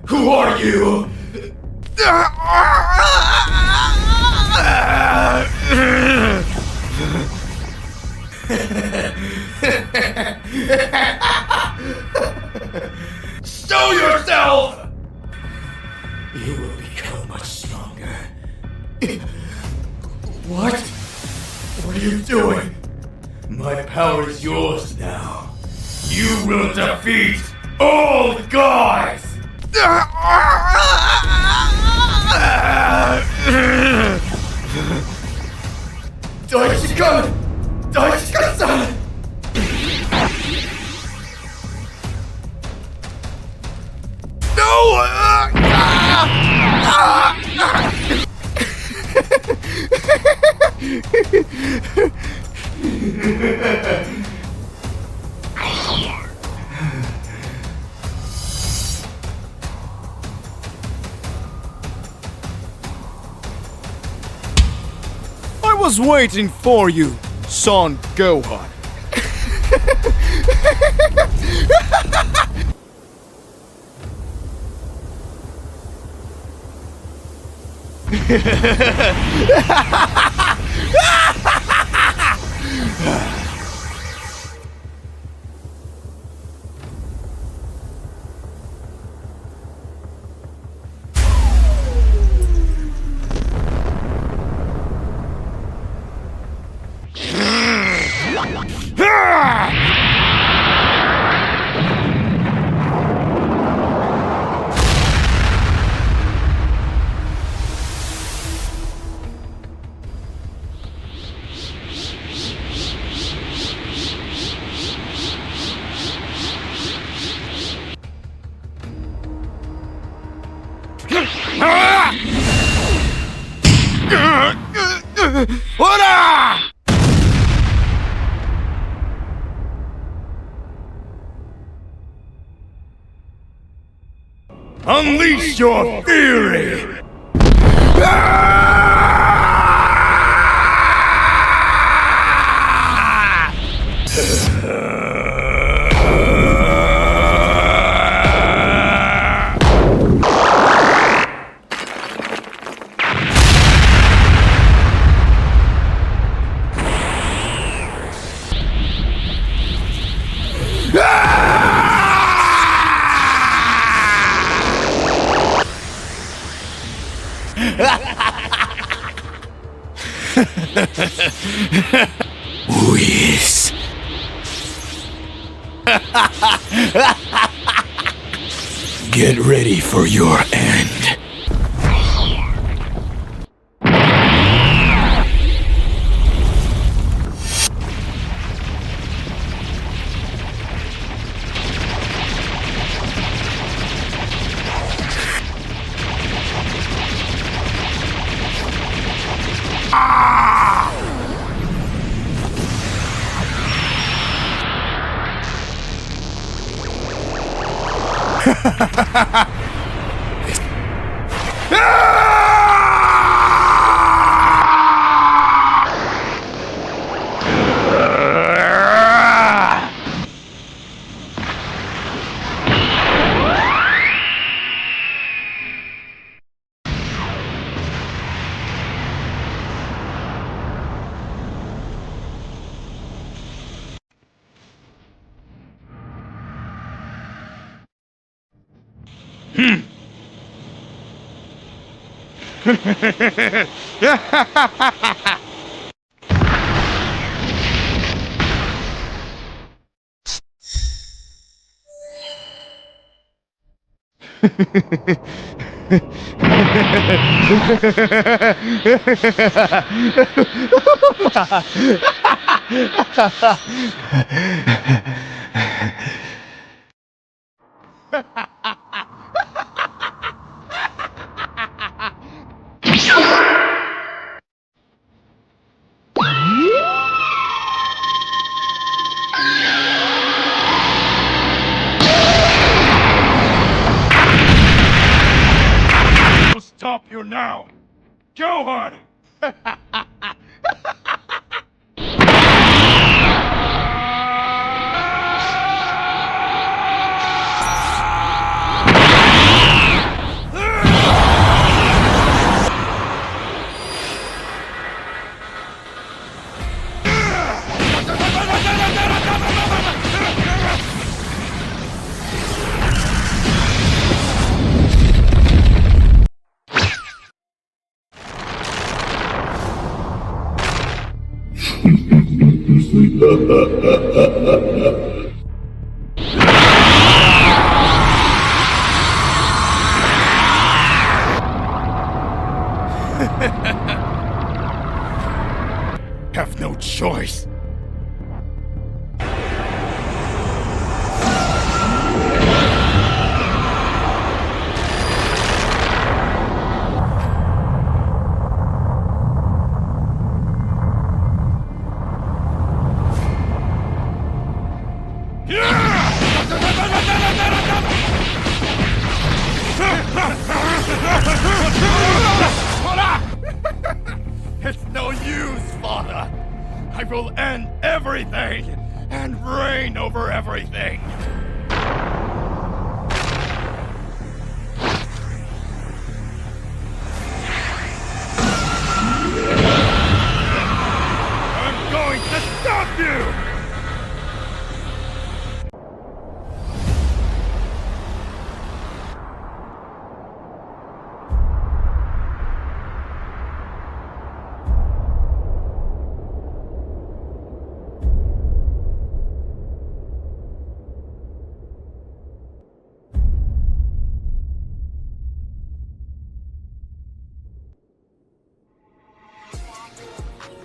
Who are you? Show yourself! You will become much stronger. What? What are you doing? My power is yours now. You will defeat all gods! Daichi-kun! Daichi-kun-san! No! I was waiting for you, Son Gohan. Unleash your fury! Whiz. Get ready for your end. Stop you now! Gohan! Have no choice. It's no use, Father. I will end everything and reign over everything. I'm going to stop you!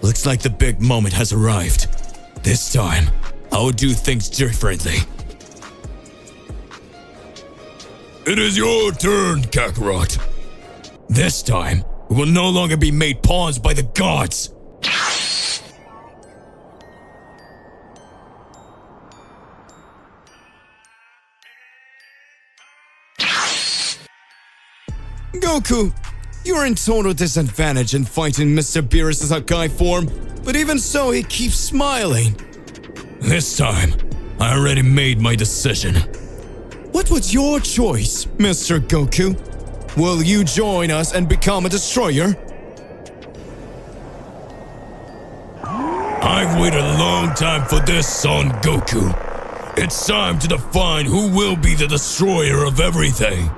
Looks like the big moment has arrived. This time, I will do things differently. It is your turn, Kakarot. This time, we will no longer be made pawns by the gods. Goku, you're in total disadvantage in fighting Mr. Beerus' Hakai form, but even so, he keeps smiling. This time, I already made my decision. What was your choice, Mr. Goku? Will you join us and become a destroyer? I've waited a long time for this, son Goku. It's time to define who will be the destroyer of everything.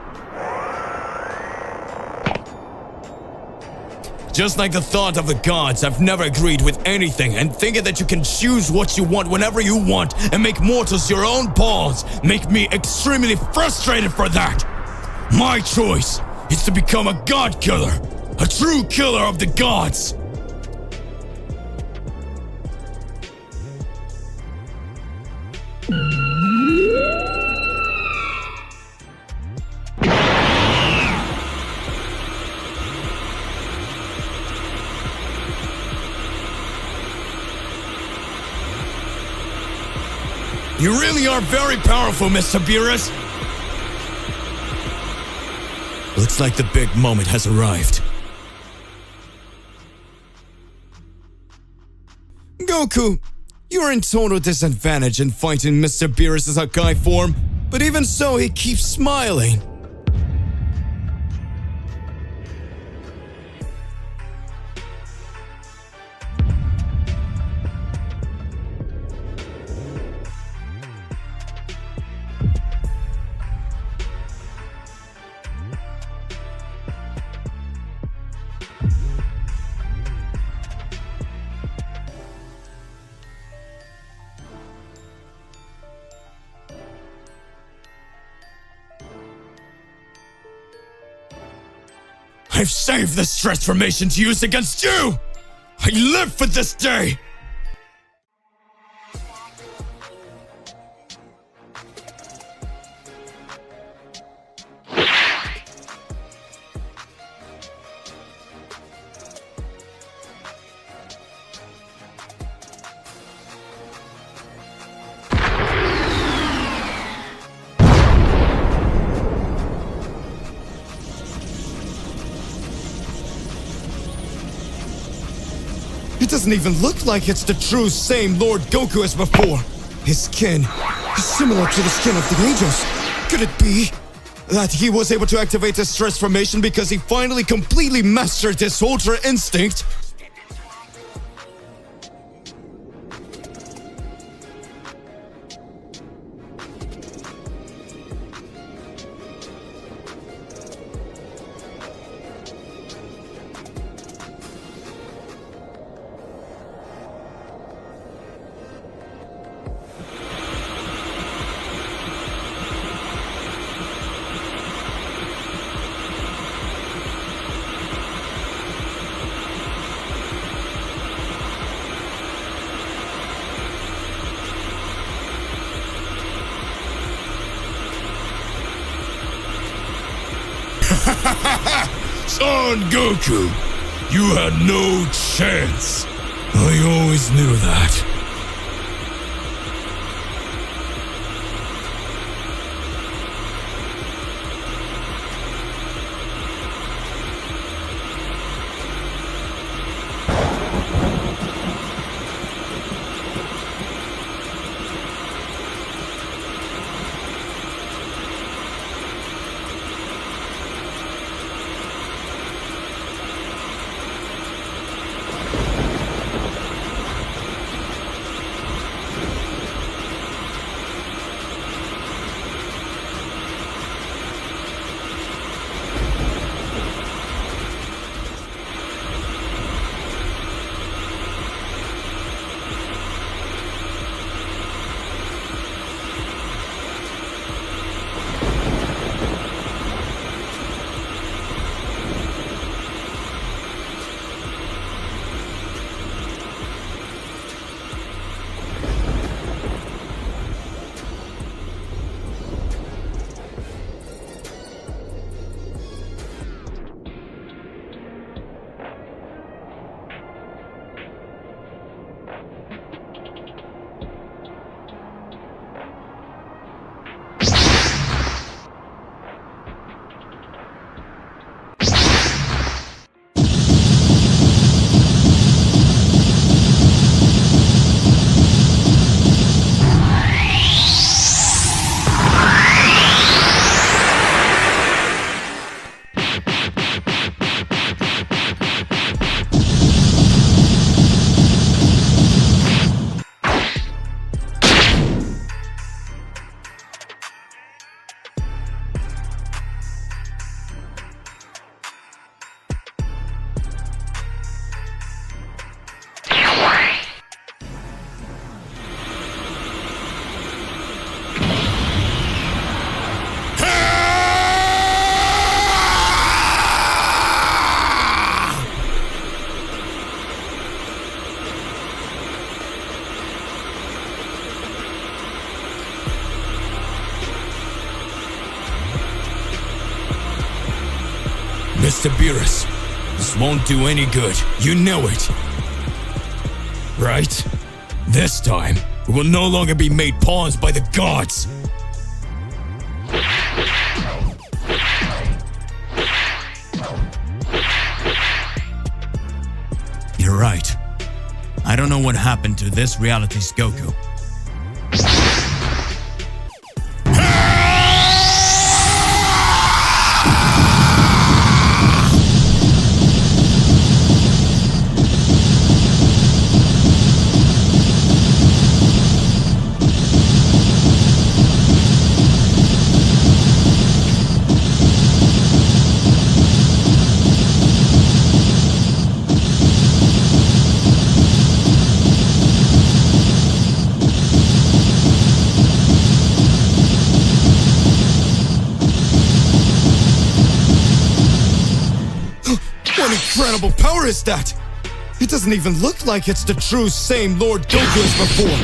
Just like the thought of the gods, I've never agreed with anything, and thinking that you can choose what you want whenever you want and make mortals your own pawns make me extremely frustrated for that. My choice is to become a god killer, a true killer of the gods. You really are very powerful, Mr. Beerus. Looks like the big moment has arrived. Goku, you're in total disadvantage in fighting Mr. Beerus' Hakai form, but even so, he keeps smiling. I've saved this transformation to use against you! I live for this day! It doesn't even look like it's the true same Lord Goku as before. His skin is similar to the skin of the angels. Could it be that he was able to activate this transformation because he finally completely mastered his Ultra Instinct? Son Goku, you had no chance. I always knew that. Mr. Beerus, this won't do any good. You know it. Right? This time, we will no longer be made pawns by the gods. You're right. I don't know what happened to this reality's Goku. What incredible power is that? It doesn't even look like it's the true same Lord Goku as before.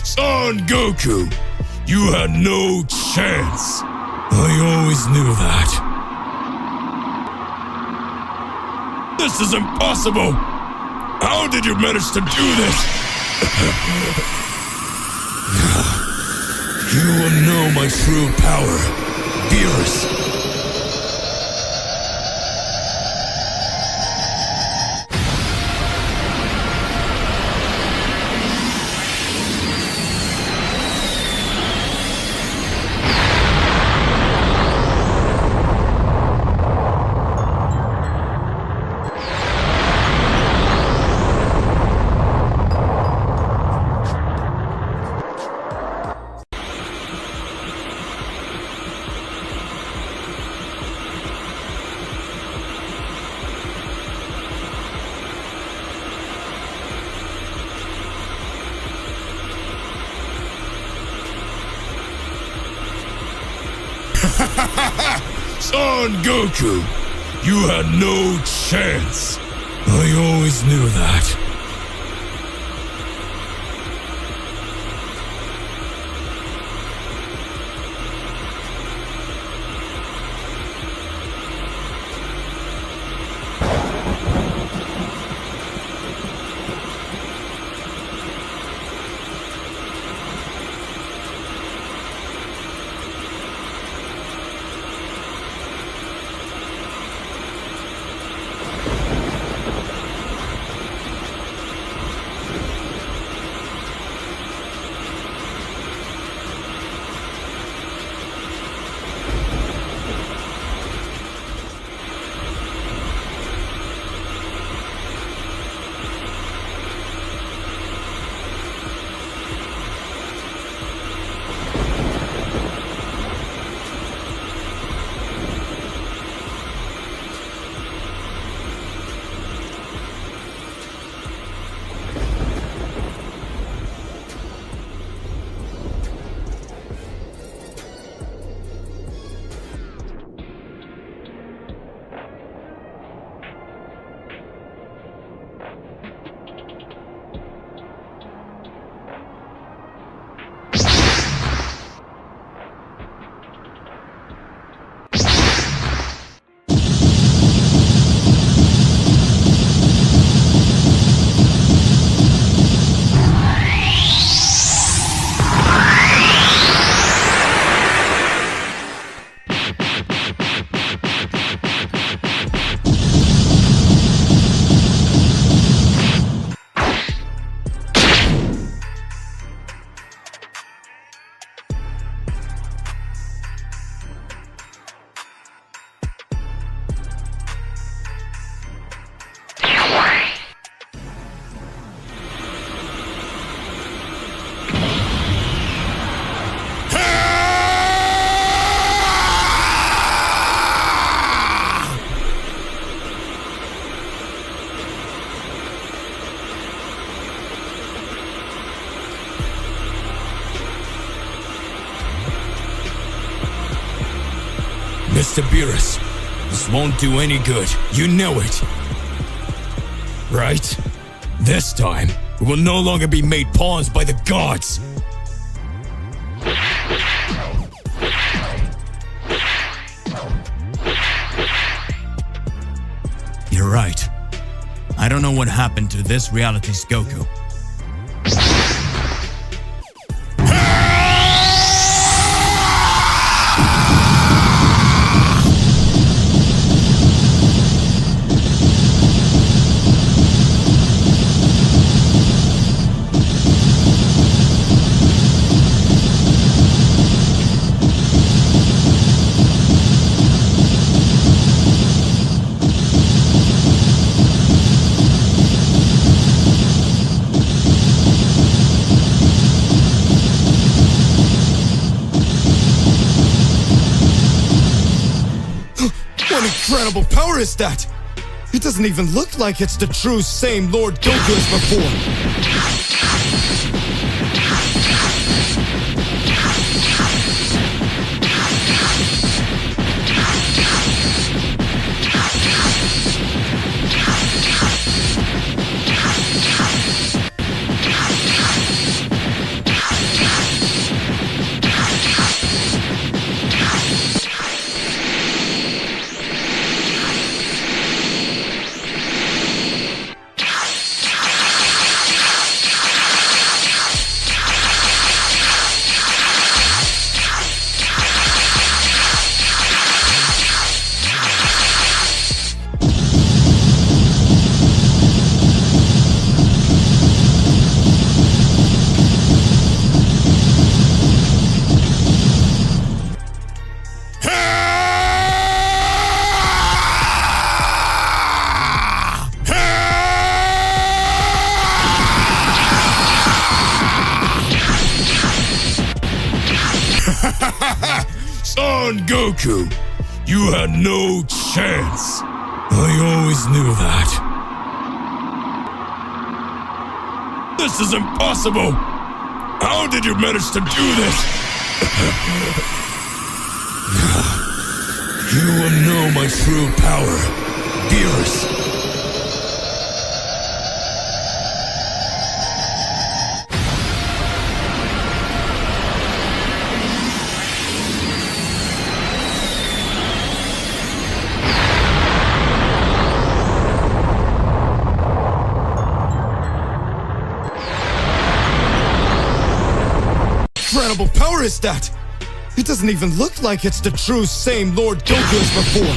Son Goku, you had no chance. I always knew that. This is impossible! How did you manage to do this? You will know my true power, Beerus. Son Goku, you had no chance. I always knew that. Mr. Beerus, this won't do any good. You know it. Right? This time, we will no longer be made pawns by the gods. You're right. I don't know what happened to this reality's Goku. What incredible power is that? It doesn't even look like it's the true same Lord Goku as before. Goku, you had no chance. I always knew that. This is impossible! How did you manage to do this? You will know my true power, Beerus. Incredible power is that? It doesn't even look like it's the true same Lord Goku as before.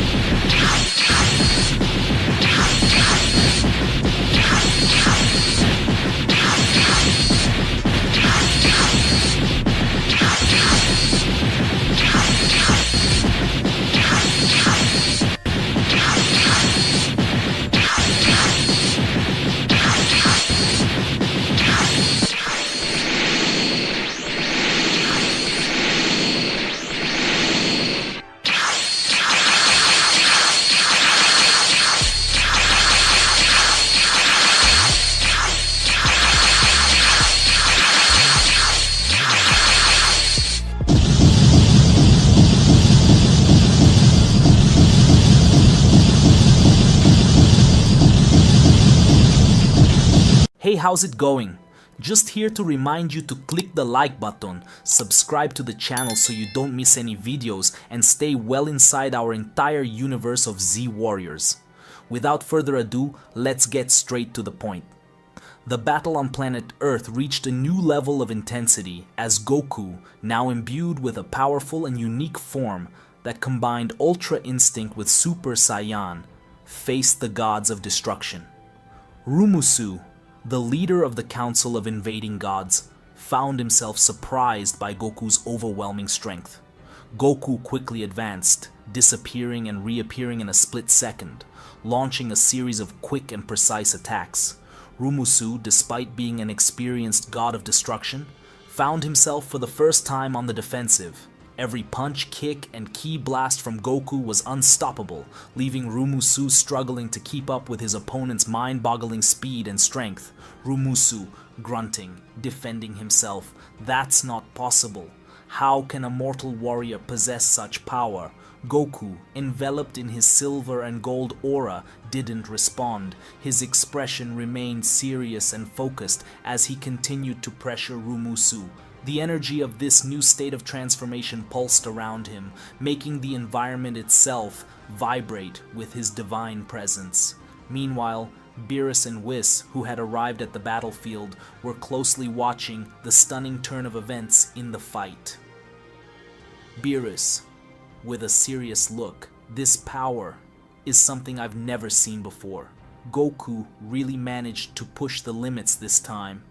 Hey, how's it going? Just here to remind you to click the like button, subscribe to the channel so you don't miss any videos, and stay well inside our entire universe of Z Warriors. Without further ado, let's get straight to the point. The battle on planet Earth reached a new level of intensity as Goku, now imbued with a powerful and unique form that combined Ultra Instinct with Super Saiyan, faced the gods of destruction. Rumusu, the leader of the Council of Invading Gods, found himself surprised by Goku's overwhelming strength. Goku quickly advanced, disappearing and reappearing in a split second, launching a series of quick and precise attacks. Rumusu, despite being an experienced god of destruction, found himself for the first time on the defensive. Every punch, kick, and ki blast from Goku was unstoppable, leaving Rumusu struggling to keep up with his opponent's mind-boggling speed and strength. Rumusu, grunting, defending himself. That's not possible. How can a mortal warrior possess such power? Goku, enveloped in his silver and gold aura, didn't respond. His expression remained serious and focused as he continued to pressure Rumusu. The energy of this new state of transformation pulsed around him, making the environment itself vibrate with his divine presence. Meanwhile, Beerus and Whis, who had arrived at the battlefield, were closely watching the stunning turn of events in the fight. Beerus, with a serious look, "This power is something I've never seen before. Goku really managed to push the limits this time."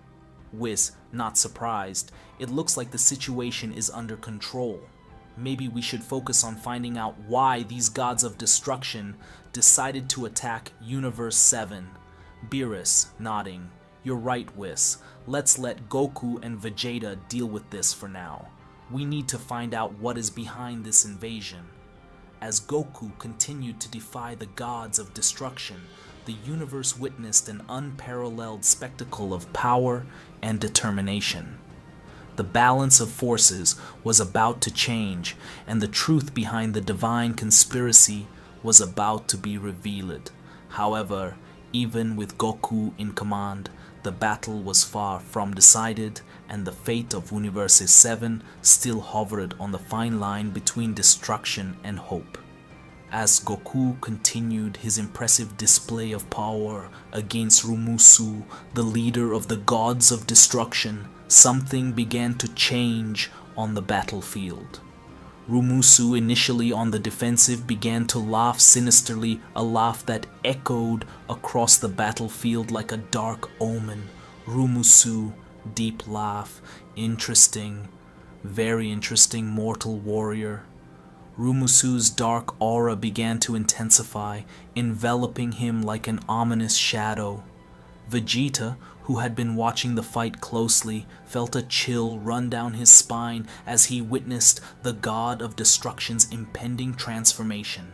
Whis, not surprised, "It looks like the situation is under control. Maybe we should focus on finding out why these gods of destruction decided to attack Universe 7. Beerus, nodding, "You're right, Whis. Let's let Goku and Vegeta deal with this for now. We need to find out what is behind this invasion." As Goku continued to defy the gods of destruction, the universe witnessed an unparalleled spectacle of power and determination. The balance of forces was about to change, and the truth behind the divine conspiracy was about to be revealed. However, even with Goku in command, the battle was far from decided, and the fate of Universe 7 still hovered on the fine line between destruction and hope. As Goku continued his impressive display of power against Rumusu, the leader of the gods of destruction, something began to change on the battlefield. Rumusu, initially on the defensive, began to laugh sinisterly, a laugh that echoed across the battlefield like a dark omen. Rumusu, deep laugh, interesting, very interesting mortal warrior. Rumusu's dark aura began to intensify, enveloping him like an ominous shadow. Vegeta, who had been watching the fight closely, felt a chill run down his spine as he witnessed the God of Destruction's impending transformation.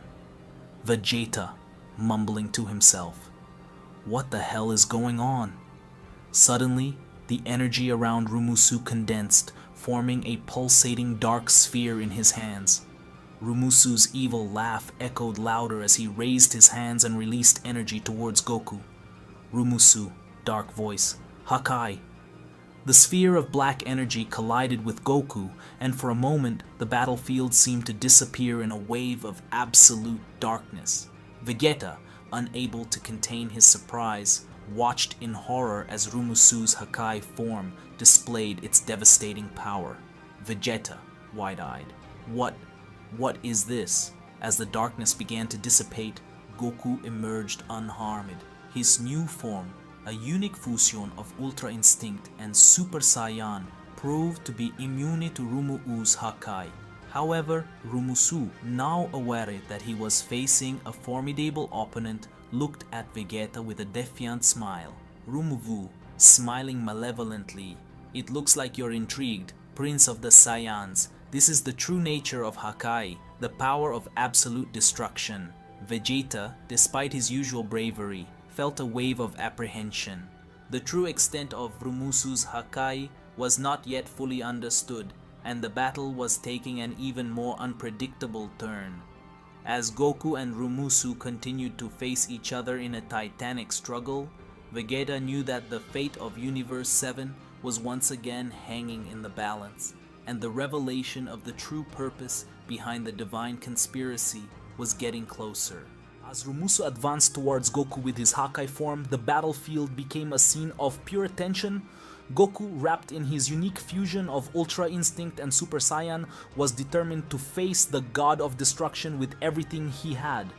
Vegeta, mumbling to himself, "What the hell is going on?" Suddenly, the energy around Rumusu condensed, forming a pulsating dark sphere in his hands. Rumusu's evil laugh echoed louder as he raised his hands and released energy towards Goku. Rumusu, dark voice, "Hakai." The sphere of black energy collided with Goku, and for a moment the battlefield seemed to disappear in a wave of absolute darkness. Vegeta, unable to contain his surprise, watched in horror as Rumusu's Hakai form displayed its devastating power. Vegeta, wide-eyed. What is this? As the darkness began to dissipate, Goku emerged unharmed. His new form, a unique fusion of Ultra Instinct and Super Saiyan, proved to be immune to Rumu's Hakai. However, Rumusu, now aware that he was facing a formidable opponent, looked at Vegeta with a defiant smile. Rumuvu, smiling malevolently, "It looks like you're intrigued, Prince of the Saiyans. This is the true nature of Hakai, the power of absolute destruction." Vegeta, despite his usual bravery, felt a wave of apprehension. The true extent of Rumusu's Hakai was not yet fully understood, and the battle was taking an even more unpredictable turn. As Goku and Rumusu continued to face each other in a titanic struggle, Vegeta knew that the fate of Universe 7 was once again hanging in the balance, and the revelation of the true purpose behind the divine conspiracy was getting closer. As Rumusu advanced towards Goku with his Hakai form, the battlefield became a scene of pure tension. Goku, wrapped in his unique fusion of Ultra Instinct and Super Saiyan, was determined to face the God of Destruction with everything he had.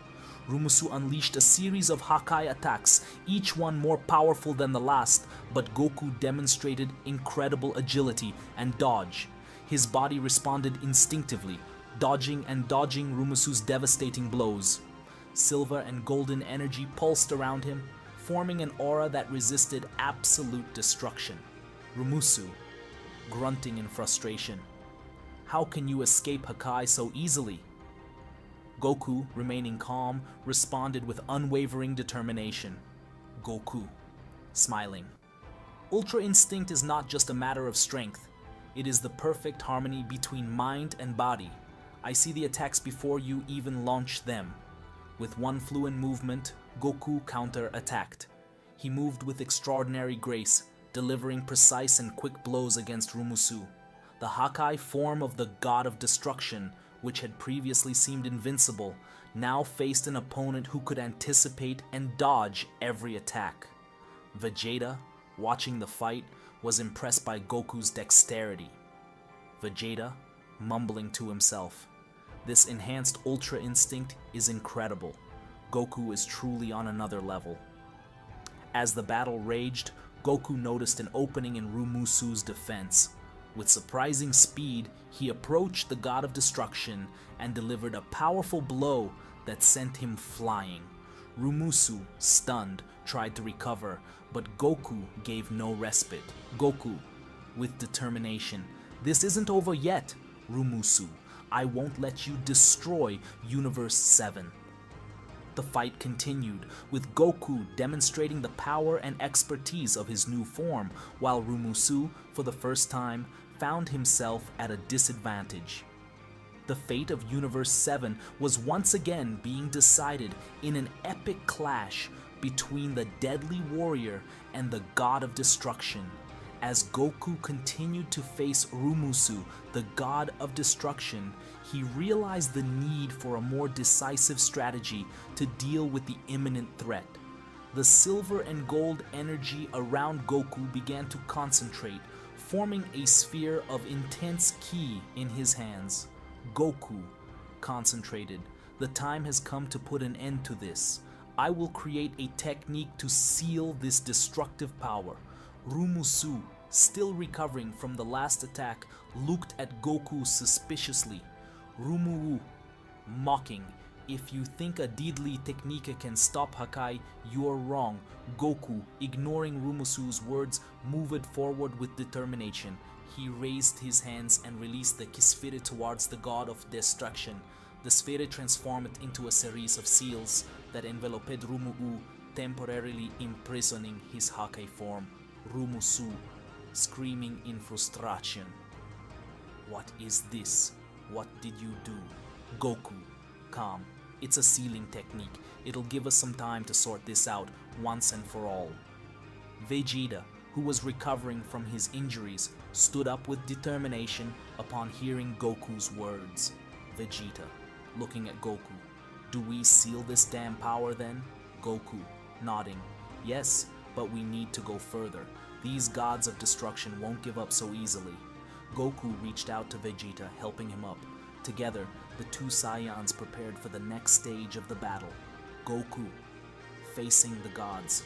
Rumusu unleashed a series of Hakai attacks, each one more powerful than the last, but Goku demonstrated incredible agility and dodge. His body responded instinctively, dodging and dodging Rumusu's devastating blows. Silver and golden energy pulsed around him, forming an aura that resisted absolute destruction. Rumusu, grunting in frustration, "How can you escape Hakai so easily?" Goku, remaining calm, responded with unwavering determination. Goku, smiling, "Ultra Instinct is not just a matter of strength. It is the perfect harmony between mind and body. I see the attacks before you even launch them." With one fluent movement, Goku counter-attacked. He moved with extraordinary grace, delivering precise and quick blows against Rumusu. The Hakai form of the God of Destruction, which had previously seemed invincible, now faced an opponent who could anticipate and dodge every attack. Vegeta, watching the fight, was impressed by Goku's dexterity. Vegeta, mumbling to himself, "This enhanced Ultra Instinct is incredible. Goku is truly on another level." As the battle raged, Goku noticed an opening in Rumusu's defense. With surprising speed, he approached the God of Destruction and delivered a powerful blow that sent him flying. Rumusu, stunned, tried to recover, but Goku gave no respite. Goku, with determination, "This isn't over yet, Rumusu. I won't let you destroy Universe 7. The fight continued, with Goku demonstrating the power and expertise of his new form, while Rumusu, for the first time, found himself at a disadvantage. The fate of Universe 7 was once again being decided in an epic clash between the deadly warrior and the God of Destruction. As Goku continued to face Rumusu, the God of Destruction, he realized the need for a more decisive strategy to deal with the imminent threat. The silver and gold energy around Goku began to concentrate, forming a sphere of intense ki in his hands. Goku concentrated. "The time has come to put an end to this. I will create a technique to seal this destructive power." Rumusu, still recovering from the last attack, looked at Goku suspiciously. Rumuwu, mocking, If you think a deadly technique can stop Hakai, you're wrong. Goku, ignoring Rumusu's words, moved forward with determination. He raised his hands and released the Kisfire towards the god of destruction. The sphere transformed into a series of seals that enveloped Rumu'u, temporarily imprisoning his Hakai form. Rumusu, screaming in frustration. What is this? What did you do? Goku, calm. It's a sealing technique. It'll give us some time to sort this out once and for all. Vegeta, who was recovering from his injuries, stood up with determination upon hearing Goku's words. Vegeta, looking at Goku. Do we seal this damn power then? Goku, nodding. Yes, but we need to go further. These gods of destruction won't give up so easily. Goku reached out to Vegeta, helping him up. Together, the two Saiyans prepared for the next stage of the battle. Goku, facing the gods.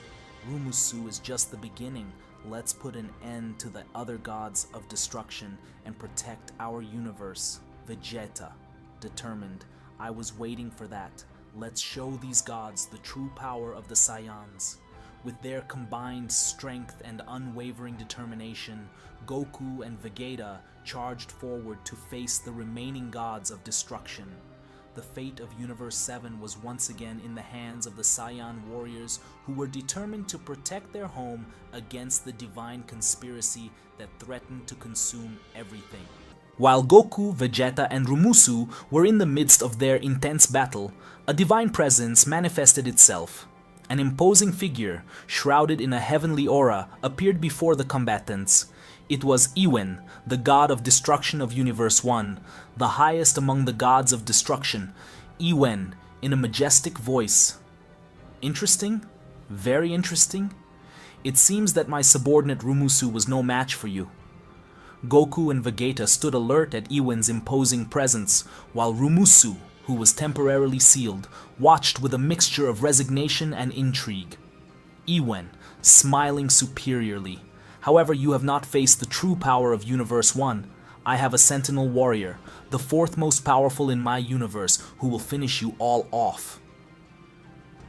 Rumusu is just the beginning. Let's put an end to the other gods of destruction and protect our universe. Vegeta, determined. I was waiting for that. Let's show these gods the true power of the Saiyans. With their combined strength and unwavering determination, Goku and Vegeta charged forward to face the remaining gods of destruction. The fate of Universe 7 was once again in the hands of the Saiyan warriors, who were determined to protect their home against the divine conspiracy that threatened to consume everything. While Goku, Vegeta, and Rumusu were in the midst of their intense battle, a divine presence manifested itself. An imposing figure, shrouded in a heavenly aura, appeared before the combatants. It was Iwen, the god of destruction of Universe 1, the highest among the gods of destruction. Iwen, in a majestic voice. Interesting? Very interesting? It seems that my subordinate Rumusu was no match for you. Goku and Vegeta stood alert at Iwen's imposing presence, while Rumusu, who was temporarily sealed, watched with a mixture of resignation and intrigue. Iwen, smiling superiorly. However, you have not faced the true power of Universe 1. I have a Sentinel Warrior, the fourth most powerful in my universe, who will finish you all off.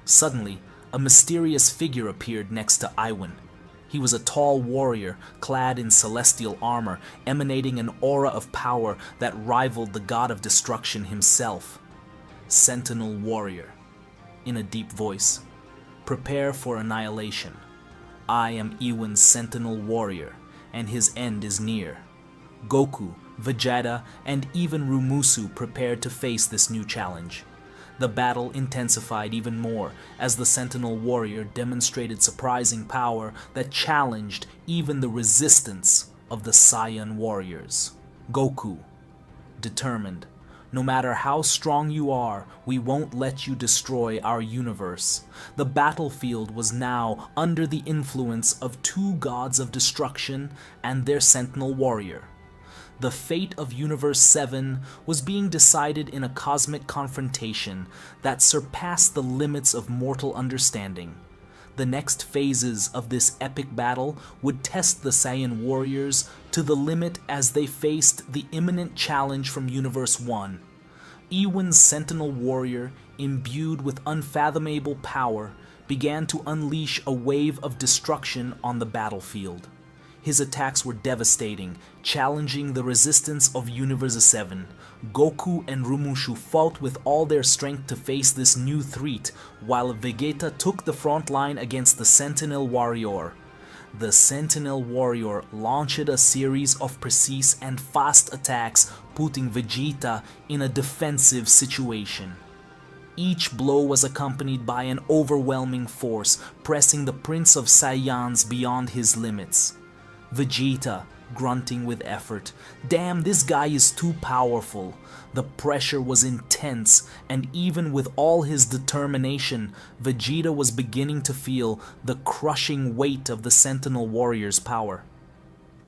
Suddenly, a mysterious figure appeared next to Iwen. He was a tall warrior, clad in celestial armor, emanating an aura of power that rivaled the god of destruction himself. Sentinel Warrior, in a deep voice. Prepare for annihilation. I am Iwen's Sentinel Warrior, and his end is near. Goku, Vegeta, and even Rumusu prepared to face this new challenge. The battle intensified even more as the Sentinel Warrior demonstrated surprising power that challenged even the resistance of the Saiyan warriors. Goku, determined. No matter how strong you are, we won't let you destroy our universe. The battlefield was now under the influence of two gods of destruction and their Sentinel Warrior. The fate of Universe 7 was being decided in a cosmic confrontation that surpassed the limits of mortal understanding. The next phases of this epic battle would test the Saiyan warriors to the limit as they faced the imminent challenge from Universe 1. Iwen's Sentinel Warrior, imbued with unfathomable power, began to unleash a wave of destruction on the battlefield. His attacks were devastating, challenging the resistance of Universe 7. Goku and Rumusu fought with all their strength to face this new threat, while Vegeta took the front line against the Sentinel Warrior. The Sentinel Warrior launched a series of precise and fast attacks, putting Vegeta in a defensive situation. Each blow was accompanied by an overwhelming force, pressing the Prince of Saiyans beyond his limits. Vegeta, grunting with effort. Damn, this guy is too powerful. The pressure was intense, and even with all his determination, Vegeta was beginning to feel the crushing weight of the Sentinel Warrior's power.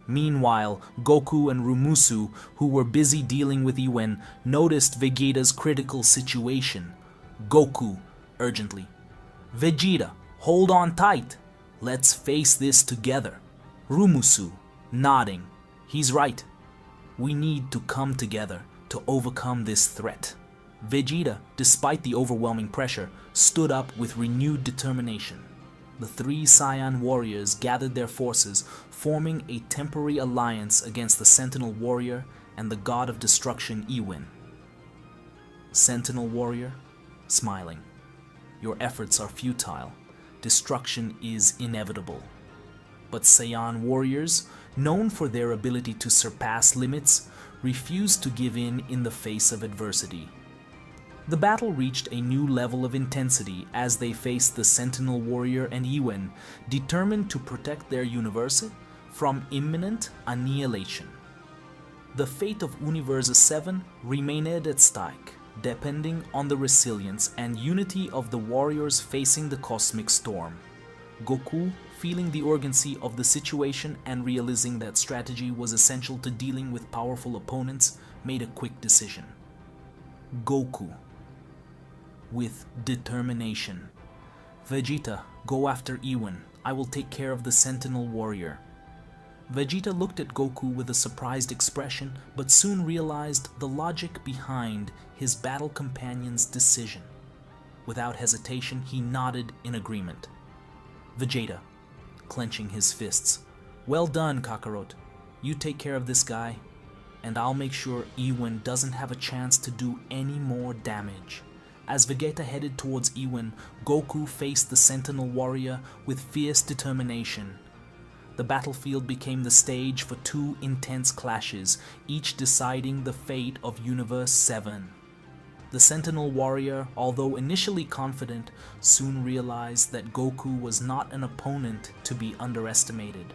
Meanwhile, Goku and Rumusu, who were busy dealing with Iwen, noticed Vegeta's critical situation. Goku, urgently. Vegeta, hold on tight. Let's face this together. Rumusu, nodding. He's right. We need to come together to overcome this threat. Vegeta, despite the overwhelming pressure, stood up with renewed determination. The three Saiyan warriors gathered their forces, forming a temporary alliance against the Sentinel Warrior and the God of Destruction Ewin. Sentinel Warrior, smiling. Your efforts are futile. Destruction is inevitable. But Saiyan warriors, known for their ability to surpass limits, refused to give in the face of adversity. The battle reached a new level of intensity as they faced the Sentinel Warrior and Ewin, determined to protect their universe from imminent annihilation. The fate of Universe 7 remained at stake, depending on the resilience and unity of the warriors facing the cosmic storm. Goku, feeling the urgency of the situation and realizing that strategy was essential to dealing with powerful opponents, made a quick decision. Goku, with determination. Vegeta, go after Ewin. I will take care of the Sentinel Warrior. Vegeta looked at Goku with a surprised expression, but soon realized the logic behind his battle companion's decision. Without hesitation, he nodded in agreement. Vegeta, clenching his fists. Well done, Kakarot. You take care of this guy, and I'll make sure Ewin doesn't have a chance to do any more damage. As Vegeta headed towards Ewin, Goku faced the Sentinel Warrior with fierce determination. The battlefield became the stage for two intense clashes, each deciding the fate of Universe 7. The Sentinel Warrior, although initially confident, soon realized that Goku was not an opponent to be underestimated.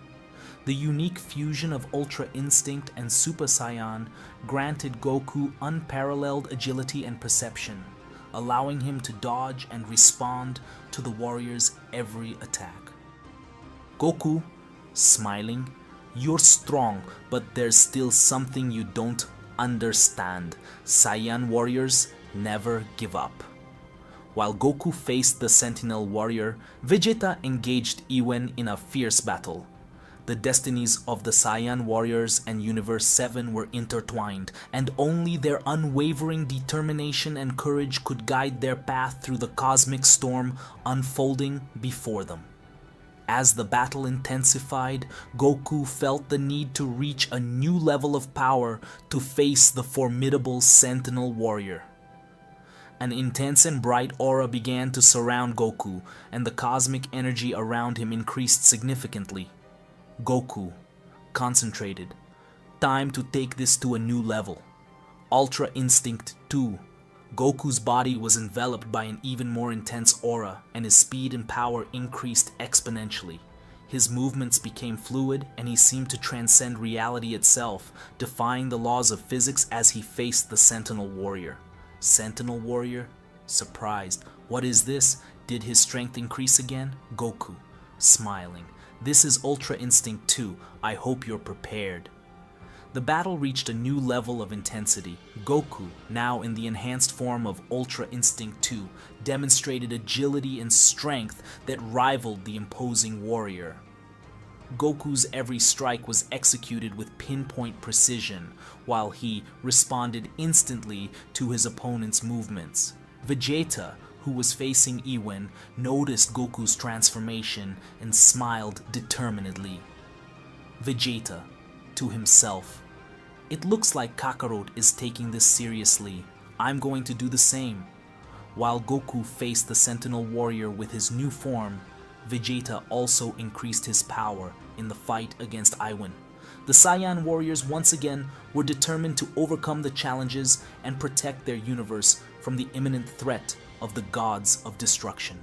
The unique fusion of Ultra Instinct and Super Saiyan granted Goku unparalleled agility and perception, allowing him to dodge and respond to the warrior's every attack. Goku, smiling, you're strong, but there's still something you don't understand. Saiyan warriors never give up. While Goku faced the Sentinel Warrior, Vegeta engaged Ewin in a fierce battle. The destinies of the Saiyan warriors and Universe 7 were intertwined, and only their unwavering determination and courage could guide their path through the cosmic storm unfolding before them. As the battle intensified, Goku felt the need to reach a new level of power to face the formidable Sentinel Warrior. An intense and bright aura began to surround Goku, and the cosmic energy around him increased significantly. Goku, concentrated. Time to take this to a new level. Ultra Instinct 2. Goku's body was enveloped by an even more intense aura, and his speed and power increased exponentially. His movements became fluid, and he seemed to transcend reality itself, defying the laws of physics as he faced the Sentinel Warrior. Sentinel Warrior, surprised. What is this? Did his strength increase again? Goku, smiling. This is Ultra Instinct 2. I hope you're prepared. The battle reached a new level of intensity. Goku, now in the enhanced form of Ultra Instinct 2, demonstrated agility and strength that rivaled the imposing warrior. Goku's every strike was executed with pinpoint precision, while he responded instantly to his opponent's movements. Vegeta, who was facing Ewin, noticed Goku's transformation and smiled determinedly. Vegeta, to himself, it looks like Kakarot is taking this seriously. I'm going to do the same. While Goku faced the Sentinel Warrior with his new form, Vegeta also increased his power in the fight against Ewin. The Saiyan warriors once again were determined to overcome the challenges and protect their universe from the imminent threat of the gods of destruction.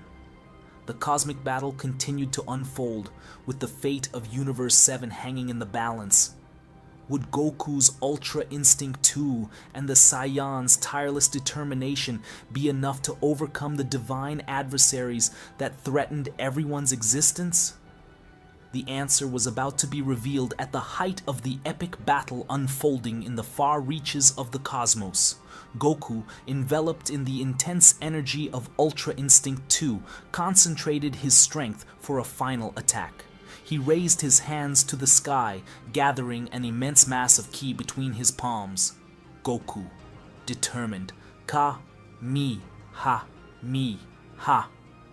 The cosmic battle continued to unfold, with the fate of Universe 7 hanging in the balance. Would Goku's Ultra Instinct 2 and the Saiyan's tireless determination be enough to overcome the divine adversaries that threatened everyone's existence? The answer was about to be revealed at the height of the epic battle unfolding in the far reaches of the cosmos. Goku, enveloped in the intense energy of Ultra Instinct 2, concentrated his strength for a final attack. He raised his hands to the sky, gathering an immense mass of ki between his palms. Goku, determined. Ka Me, ha, me, ha.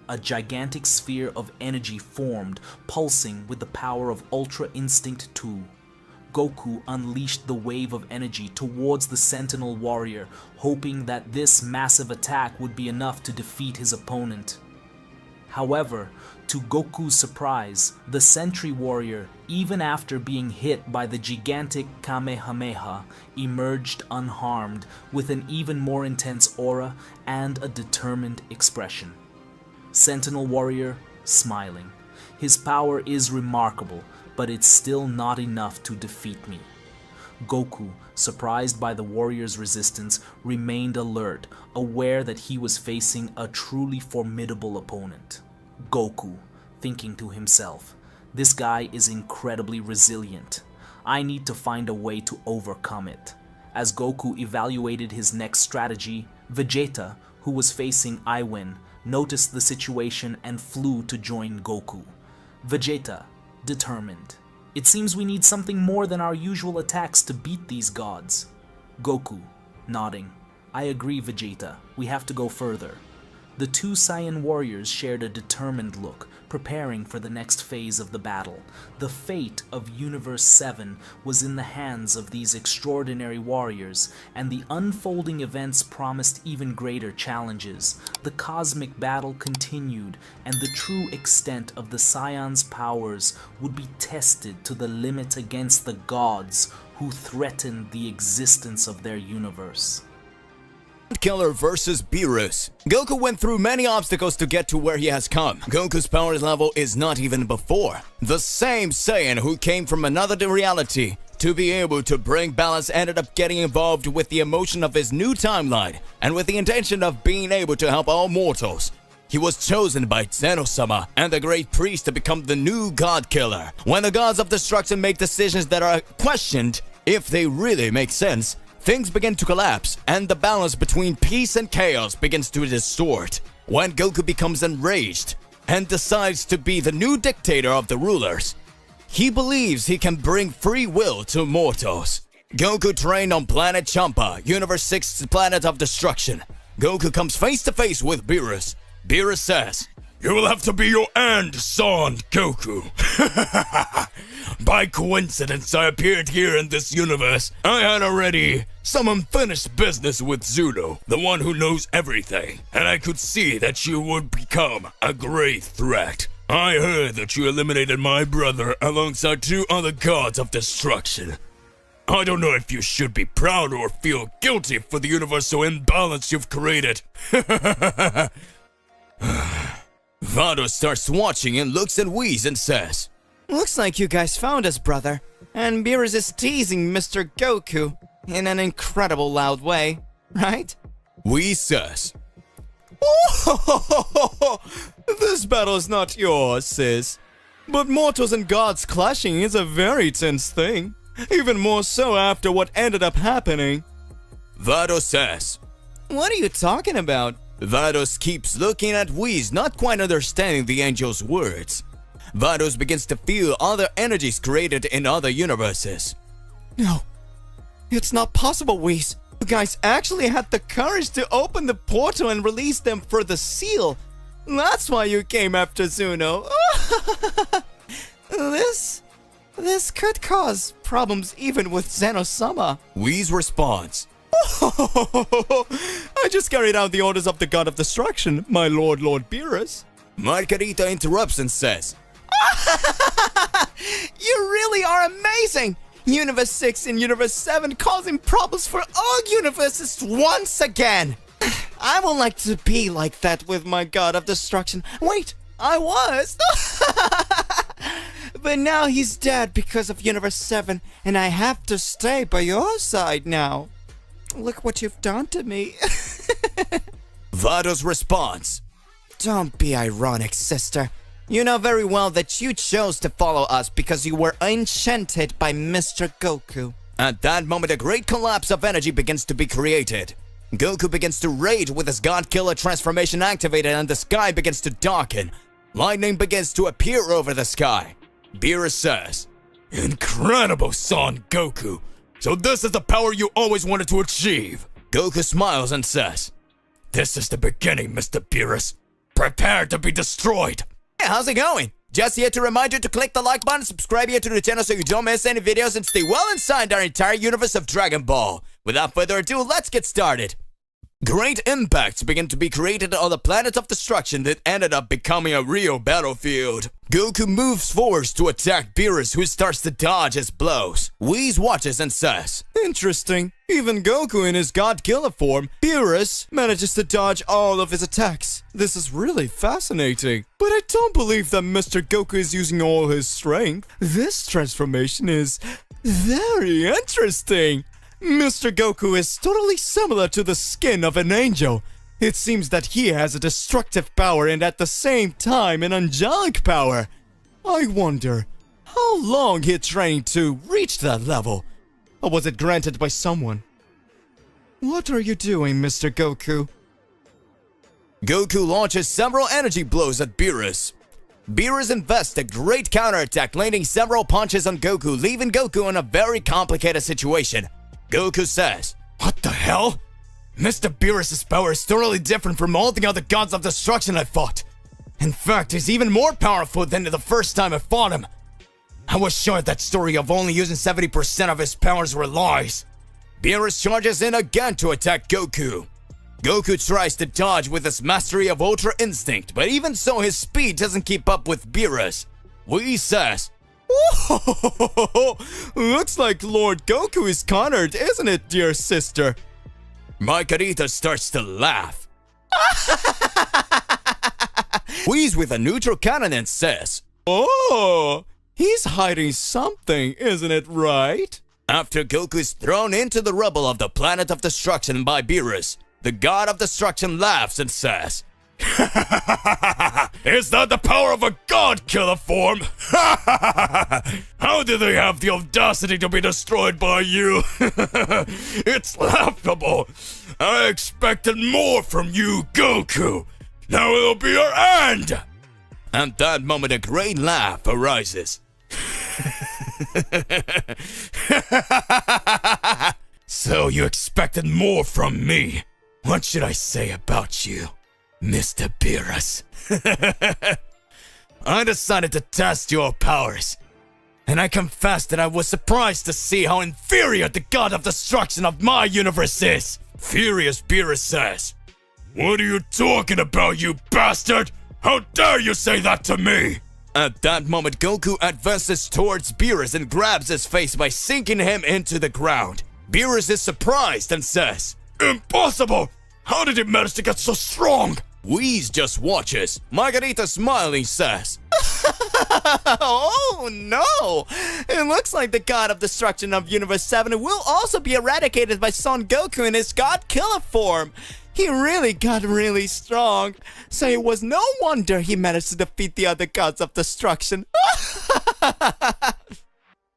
A gigantic sphere of energy formed, pulsing with the power of Ultra Instinct 2. Goku unleashed the wave of energy towards the Sentinel Warrior, hoping that this massive attack would be enough to defeat his opponent. However, to Goku's surprise, the Sentry Warrior, even after being hit by the gigantic Kamehameha, emerged unharmed with an even more intense aura and a determined expression. Sentinel Warrior smiling. His power is remarkable, but it's still not enough to defeat me. Goku, surprised by the warrior's resistance, remained alert, aware that he was facing a truly formidable opponent. Goku, thinking to himself, this guy is incredibly resilient. I need to find a way to overcome it. As Goku evaluated his next strategy, Vegeta, who was facing Iwin, noticed the situation and flew to join Goku. Vegeta, determined. It seems we need something more than our usual attacks to beat these gods. Goku, nodding. I agree, Vegeta. We have to go further. The two Saiyan warriors shared a determined look, preparing for the next phase of the battle. The fate of Universe 7 was in the hands of these extraordinary warriors, and the unfolding events promised even greater challenges. The cosmic battle continued, and the true extent of the Saiyan's powers would be tested to the limit against the gods who threatened the existence of their universe. Killer versus Beerus. Goku went through many obstacles to get to where he has come. Goku's power level is not even before. The same Saiyan who came from another reality to be able to bring balance ended up getting involved with the emotion of his new timeline and with the intention of being able to help all mortals. He was chosen by Zeno-sama and the Great Priest to become the new God Killer. When the gods of destruction make decisions that are questioned if they really make sense, things begin to collapse, and the balance between peace and chaos begins to distort. When Goku becomes enraged and decides to be the new dictator of the rulers, he believes he can bring free will to mortals. Goku trained on planet Champa, Universe 6's planet of destruction. Goku comes face to face with Beerus. Beerus says, "You will have to be your end, Son Goku." By coincidence, I appeared here in this universe. I had already some unfinished business with Zuno, the one who knows everything, and I could see that you would become a great threat. I heard that you eliminated my brother alongside two other gods of destruction. I don't know if you should be proud or feel guilty for the universal imbalance you've created. Vado starts watching and looks at Whis and says, Looks like you guys found us, brother. And Beerus is teasing Mr. Goku in an incredible loud way, right? Whis says, Oh, this battle is not yours, sis. But mortals and gods clashing is a very tense thing. Even more so after what ended up happening. Vado says, What are you talking about? Vados keeps looking at Whis, not quite understanding the angel's words. Vados begins to feel other energies created in other universes. No, it's not possible, Whis. You guys actually had the courage to open the portal and release them for the seal. That's why you came after Zuno. This could cause problems even with Zeno-sama. Whis responds, I just carried out the orders of the God of Destruction, my Lord Beerus. Margarita interrupts and says, You really are amazing! Universe 6 and Universe 7 causing problems for all universes once again! I would like to be like that with my God of Destruction. Wait, I was! But now he's dead because of Universe 7, and I have to stay by your side now. Look what you've done to me. Vado's response, Don't be ironic, sister. You know very well that you chose to follow us because you were enchanted by Mr. Goku. At that moment, a great collapse of energy begins to be created. Goku begins to rage with his God Killer transformation activated, and the sky begins to darken. Lightning begins to appear over the sky. Beerus says, Incredible, Son Goku. So this is the power you always wanted to achieve. Goku smiles and says, This is the beginning, Mr. Beerus. Prepare to be destroyed. Hey, how's it going? Just here to remind you to click the like button, subscribe here to the channel so you don't miss any videos, and stay well inside our entire universe of Dragon Ball. Without further ado, let's get started. Great impacts began to be created on the planet of destruction that ended up becoming a real battlefield. Goku moves forward to attack Beerus, who starts to dodge his blows. Whis watches and says, "Interesting. Even Goku in his God Killer form, Beerus, manages to dodge all of his attacks. This is really fascinating. But I don't believe that Mr. Goku is using all his strength. This transformation is very interesting. Mr. Goku is totally similar to the skin of an angel. It seems that he has a destructive power and at the same time an angelic power. I wonder how long he trained to reach that level. Or was it granted by someone? What are you doing, Mr. Goku?" Goku launches several energy blows at Beerus. Beerus invests a great counterattack, landing several punches on Goku, leaving Goku in a very complicated situation. Goku says, "What the hell? Mr. Beerus' power is totally different from all the other gods of destruction I fought. In fact, he's even more powerful than the first time I fought him. I was sure that story of only using 70% of his powers were lies." Beerus charges in again to attack Goku. Goku tries to dodge with his mastery of Ultra Instinct, but even so his speed doesn't keep up with Beerus. Whis says, "Whoa, looks like Lord Goku is cornered, isn't it, dear sister?" Margarita starts to laugh. Whis with a neutral countenance says, "Oh, he's hiding something, isn't it right?" After Goku is thrown into the rubble of the planet of destruction by Beerus, the god of destruction laughs and says, Is that the power of a god killer form? How do they have the audacity to be destroyed by you? It's laughable. I expected more from you, Goku. Now it'll be your end. At that moment, a great laugh arises. So you expected more from me. What should I say about you, Mr. Beerus? I decided to test your powers, and I confess that I was surprised to see how inferior the god of destruction of my universe is. Furious Beerus says, "What are you talking about, you bastard? How dare you say that to me?" At that moment, Goku advances towards Beerus and grabs his face by sinking him into the ground. Beerus is surprised and says, "Impossible! How did he manage to get so strong?" Whis just watches. Margarita smiling says, "Oh no! It looks like the god of destruction of Universe 7 will also be eradicated by Son Goku in his God Killer form. He really got really strong, so it was no wonder he managed to defeat the other gods of destruction."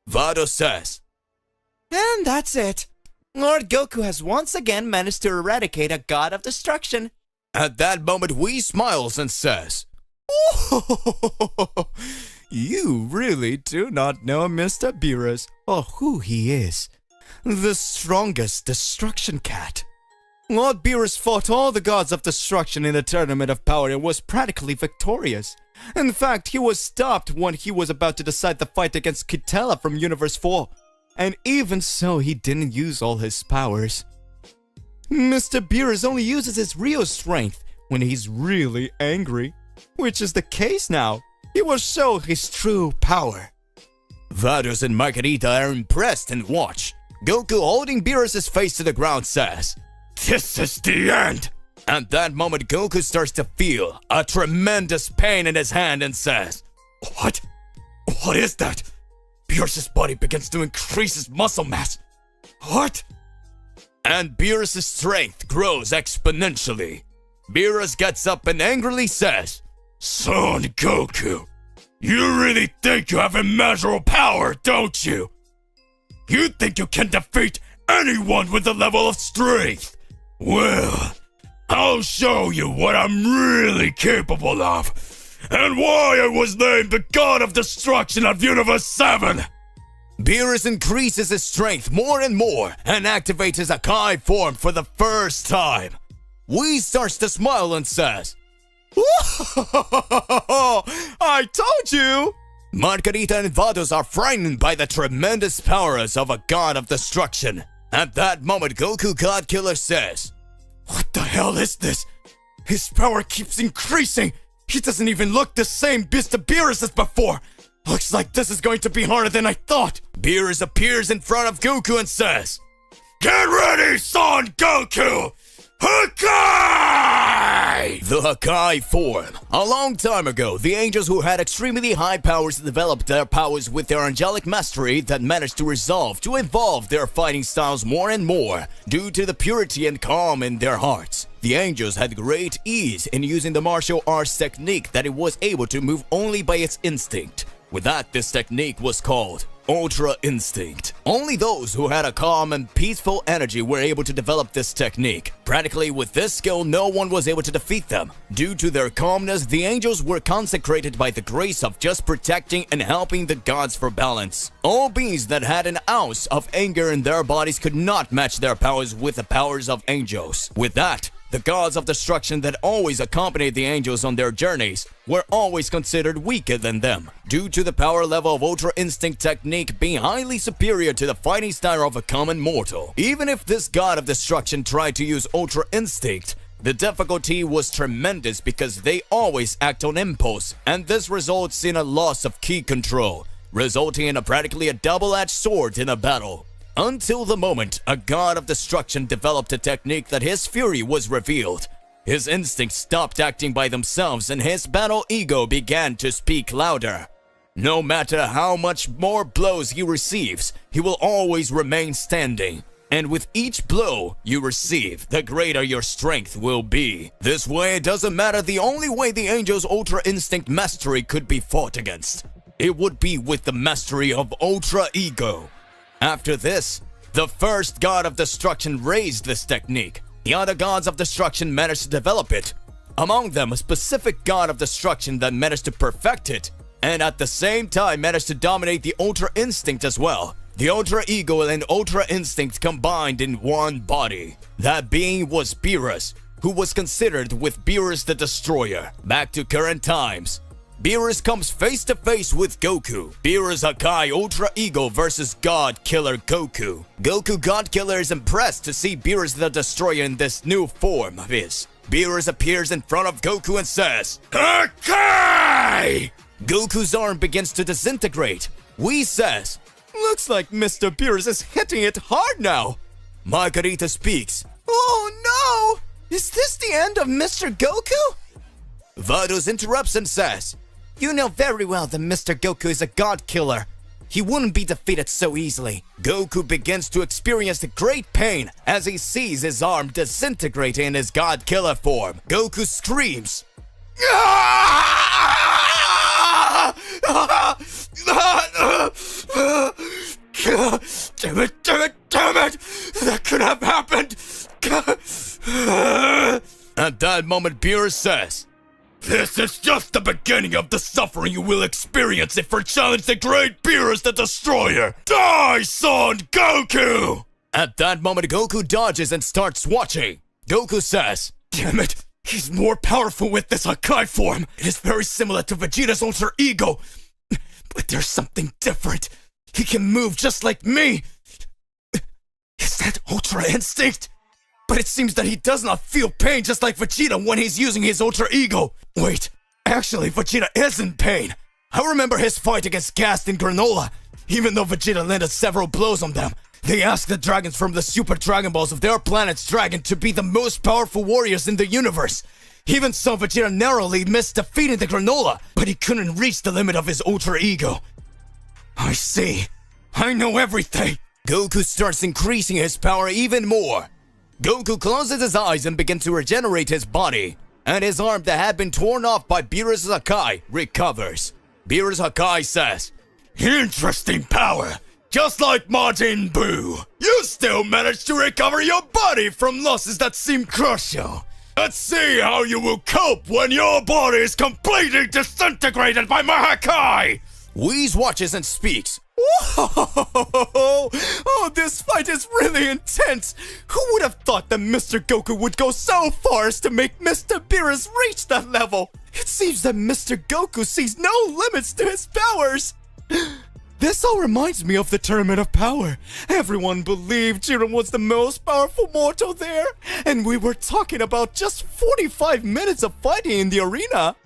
Vado says, "And that's it. Lord Goku has once again managed to eradicate a god of destruction." At that moment, Whis smiles and says, "Oh, you really do not know Mr. Beerus or who he is. The strongest destruction cat. Lord Beerus fought all the gods of destruction in the tournament of power and was practically victorious. In fact, he was stopped when he was about to decide the fight against Kitela from Universe 4. And even so, he didn't use all his powers. Mr. Beerus only uses his real strength when he's really angry, which is the case now. He will show his true power." Vados and Margarita are impressed and watch. Goku, holding Beerus' face to the ground, says, "This is the end." At that moment, Goku starts to feel a tremendous pain in his hand and says, What? What is that? Beerus' body begins to increase his muscle mass. What? And Beerus' strength grows exponentially. Beerus gets up and angrily says, "Son Goku, you really think you have immeasurable power, don't you? You think you can defeat anyone with a level of strength? Well, I'll show you what I'm really capable of, and why I was named the God of Destruction of Universe 7. Beerus increases his strength more and more and activates his Akai form for the first time. Whis starts to smile and says, I told you! Margarita and Vados are frightened by the tremendous powers of a god of destruction. At that moment, Goku God Killer says, What the hell is this? His power keeps increasing. He doesn't even look the same Beast of Beerus as before. Looks like this is going to be harder than I thought. Beerus appears in front of Goku and says, Get ready, Son Goku! Hakai! The Hakai form. A long time ago, the angels who had extremely high powers developed their powers with their angelic mastery that managed to evolve their fighting styles more and more due to the purity and calm in their hearts. The angels had great ease in using the martial arts technique that it was able to move only by its instinct. With that, this technique was called Ultra Instinct. Only those who had a calm and peaceful energy were able to develop this technique. Practically with this skill, no one was able to defeat them. Due to their calmness, the angels were consecrated by the grace of just protecting and helping the gods for balance. All beings that had an ounce of anger in their bodies could not match their powers with the powers of angels. With that, the gods of destruction that always accompanied the angels on their journeys were always considered weaker than them, due to the power level of Ultra Instinct technique being highly superior to the fighting style of a common mortal. Even if this god of destruction tried to use Ultra Instinct, the difficulty was tremendous because they always act on impulse, and this results in a loss of ki control, resulting in practically a double-edged sword in a battle. Until the moment a god of destruction developed a technique that his fury was revealed. His instincts stopped acting by themselves and his battle ego began to speak louder. No matter how much more blows he receives, he will always remain standing. And with each blow you receive, the greater your strength will be. This way, it doesn't matter the only way the angel's Ultra Instinct mastery could be fought against. It would be with the mastery of Ultra Ego. After this, the first god of destruction raised this technique. The other gods of destruction managed to develop it. Among them, a specific god of destruction that managed to perfect it, and at the same time managed to dominate the Ultra Instinct as well. The Ultra Ego and Ultra Instinct combined in one body. That being was Beerus, who was considered with Beerus the Destroyer. Back to current times. Beerus comes face to face with Goku. Beerus Hakai Ultra Ego versus God Killer Goku. Goku God Killer is impressed to see Beerus the Destroyer in this new form of his. Beerus appears in front of Goku and says, Hakai! Goku's arm begins to disintegrate. Whis says, Looks like Mr. Beerus is hitting it hard now. Margarita speaks, Oh no! Is this the end of Mr. Goku? Vados interrupts and says, You know very well that Mr. Goku is a god killer. He wouldn't be defeated so easily. Goku begins to experience great pain as he sees his arm disintegrate in his god killer form. Goku screams, Damn it, damn it, damn it! That could have happened! At that moment, Beerus says, This is just the beginning of the suffering you will experience if you challenge the great Beerus the Destroyer! Die, Son Goku! At that moment, Goku dodges and starts watching. Goku says, Damn it! He's more powerful with this Hakai form! It is very similar to Vegeta's Ultra Ego! But there's something different! He can move just like me! Is that Ultra Instinct? But it seems that he does not feel pain just like Vegeta when he's using his Ultra Ego! Wait, actually Vegeta is in pain! I remember his fight against Gast in Granola. Even though Vegeta landed several blows on them, they asked the dragons from the Super Dragon Balls of their planet's dragon to be the most powerful warriors in the universe. Even so, Vegeta narrowly missed defeating the Granola, but he couldn't reach the limit of his Ultra Ego. I see. I know everything. Goku starts increasing his power even more. Goku closes his eyes and begins to regenerate his body, and his arm that had been torn off by Beerus Hakai recovers. Beerus Hakai says, Interesting power. Just like Majin Buu, you still managed to recover your body from losses that seem crucial. Let's see how you will cope when your body is completely disintegrated by my Hakai! Whis watches and speaks. Whoa! Oh, this fight is really intense! Who would have thought that Mr. Goku would go so far as to make Mr. Beerus reach that level? It seems that Mr. Goku sees no limits to his powers! This all reminds me of the Tournament of Power. Everyone believed Jiren was the most powerful mortal there, and we were talking about just 45 minutes of fighting in the arena.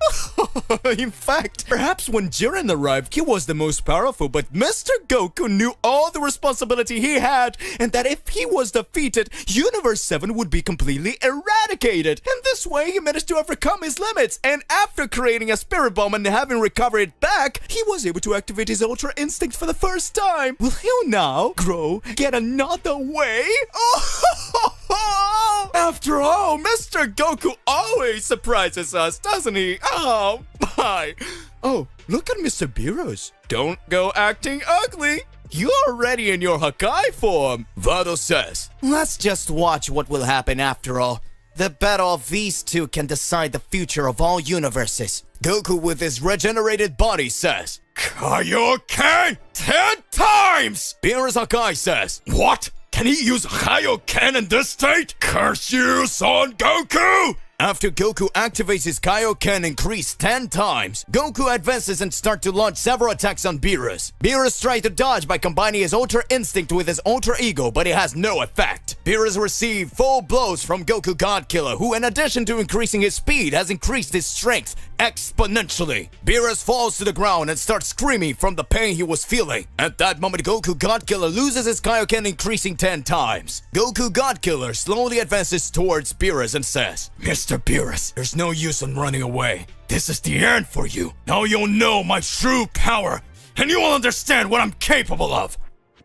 In fact, perhaps when Jiren arrived, he was the most powerful, but Mr. Goku knew all the responsibility he had, and that if he was defeated, Universe 7 would be completely eradicated. And this way, he managed to overcome his limits, and after creating a Spirit Bomb and having recovered it back, he was able to activate his Ultra Instinct for the first time. Will he now grow yet another way? Oh, after all, Mr. Goku always surprises us, doesn't he? Oh my. Oh, look at Mr. Beerus. Don't go acting ugly. You're already in your Hakai form, Vados says. Let's just watch what will happen after all. The battle of these two can decide the future of all universes. Goku with his regenerated body says, Kaioken 10 times! Beerus Hakai says, what? Can he use Kaioken in this state? Curse you, Son Goku! After Goku activates his Kaioken increase 10 times, Goku advances and starts to launch several attacks on Beerus. Beerus tries to dodge by combining his Ultra Instinct with his Ultra Ego, but it has no effect. Beerus received full blows from Goku Godkiller, who in addition to increasing his speed, has increased his strength exponentially. Beerus falls to the ground and starts screaming from the pain he was feeling. At that moment, Goku Godkiller loses his Kaioken increasing 10 times. Goku Godkiller slowly advances towards Beerus and says, Mr. Beerus, there's no use in running away. This is the end for you. Now you'll know my true power, and you will understand what I'm capable of.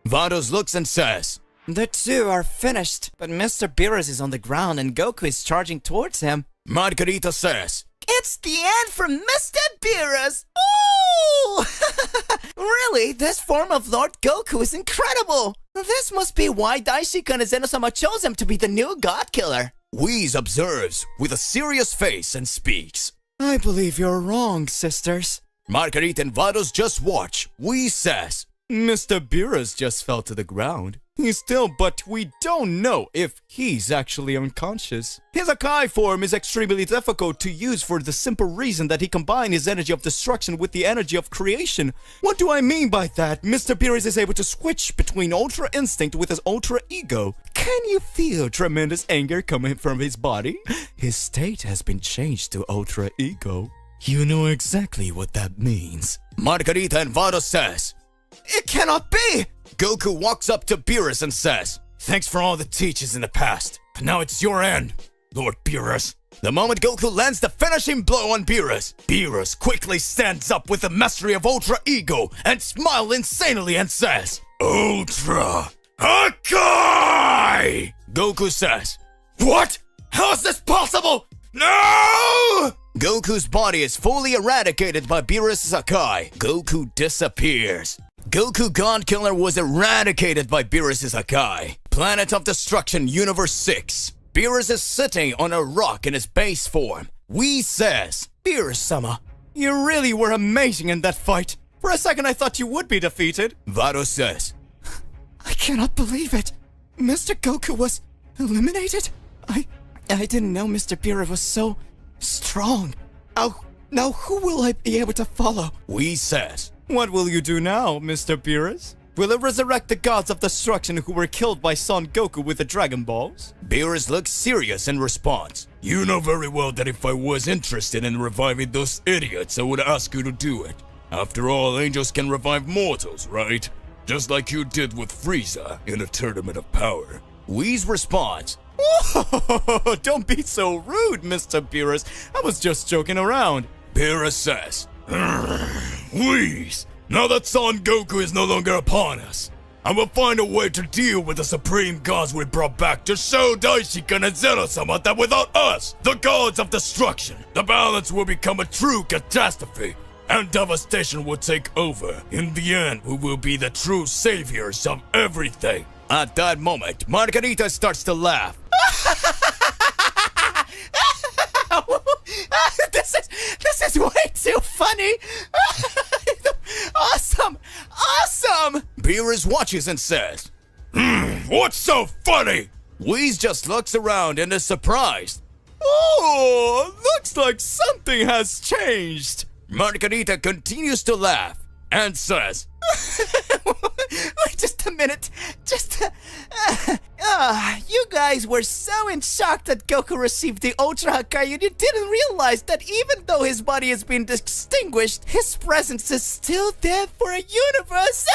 Vados looks and says, The two are finished, but Mr. Beerus is on the ground and Goku is charging towards him. Margarita says, It's the end for Mr. Beerus! Ooh! Really, this form of Lord Goku is incredible! This must be why Daishika and Zeno-sama chose him to be the new God Killer. Whis observes with a serious face and speaks. I believe you're wrong, sisters. Margarita and Vados just watch. Whis says, Mr. Beerus just fell to the ground. He's still, but we don't know if he's actually unconscious. His Hakai form is extremely difficult to use for the simple reason that he combined his energy of destruction with the energy of creation. What do I mean by that? Mr. Beerus is able to switch between Ultra Instinct with his Ultra Ego. Can you feel tremendous anger coming from his body? His state has been changed to Ultra Ego. You know exactly what that means. Margarita and Vados says, It cannot be! Goku walks up to Beerus and says, Thanks for all the teachings in the past, but now it's your end, Lord Beerus. The moment Goku lands the finishing blow on Beerus, Beerus quickly stands up with the mastery of Ultra Ego and smiles insanely and says, Ultra Hakai! Goku says, What? How is this possible? No! Goku's body is fully eradicated by Beerus' Hakai. Goku disappears. Goku Godkiller was eradicated by Beerus' Hakai. Planet of Destruction, Universe 6. Beerus is sitting on a rock in his base form. Whis says, Beerus-sama, you really were amazing in that fight. For a second I thought you would be defeated. Vados says, I cannot believe it. Mr. Goku was eliminated? I didn't know Mr. Beerus was so strong. Now who will I be able to follow? Whis says, What will you do now, Mr. Beerus? Will it resurrect the gods of destruction who were killed by Son Goku with the Dragon Balls? Beerus looks serious and responds, You know very well that if I was interested in reviving those idiots, I would ask you to do it. After all, angels can revive mortals, right? Just like you did with Frieza in a Tournament of Power. Whis responds, Oh, don't be so rude, Mr. Beerus. I was just joking around. Beerus says, Whis, now that Son Goku is no longer upon us, I will find a way to deal with the supreme gods we brought back to show Daishikan and Zeno-sama that without us, the gods of destruction, the balance will become a true catastrophe, and devastation will take over. In the end, we will be the true saviors of everything. At that moment, Margarita starts to laugh. This is way too funny. Awesome! Awesome! Beerus watches and says, What's so funny? Whis just looks around and is surprised. Oh, looks like something has changed. Margarita continues to laugh and says, Wait just a minute. You guys were so in shock that Goku received the Ultra Hakayu, you didn't realize that even though his body has been extinguished, his presence is still there for a universe.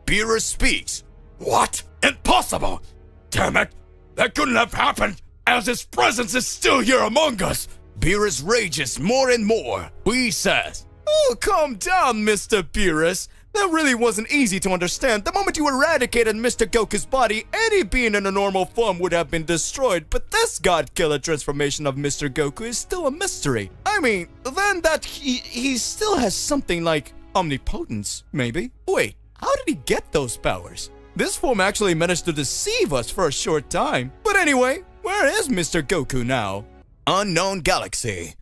Beerus speaks. What? Impossible! Damn it! That couldn't have happened, as his presence is still here among us! Beerus rages more and more. Whis says, Oh, calm down, Mr. Beerus. That really wasn't easy to understand. The moment you eradicated Mr. Goku's body, any being in a normal form would have been destroyed. But this God-Killer transformation of Mr. Goku is still a mystery. I mean, then that he still has something like omnipotence, maybe? Wait, how did he get those powers? This form actually managed to deceive us for a short time. But anyway, where is Mr. Goku now? Unknown galaxy.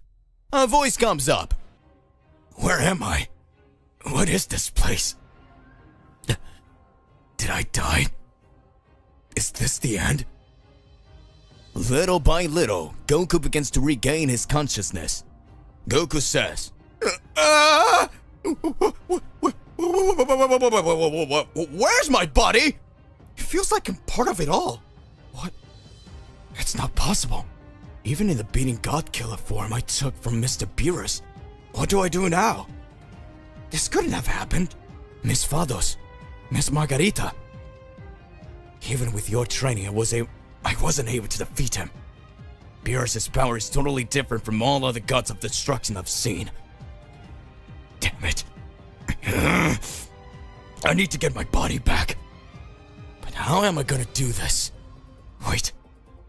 A voice comes up. Where am I? What is this place? Did I die? Is this the end? Little by little, Goku begins to regain his consciousness. Goku says, Where's my body? It feels like I'm part of it all. What? It's not possible. Even in the beating God-Killer form I took from Mr. Beerus. What do I do now? This couldn't have happened. Miss Fados, Miss Margarita. Even with your training, I wasn't able to defeat him. Beerus' power is totally different from all other gods of destruction I've seen. Damn it. I need to get my body back. But how am I gonna do this? Wait,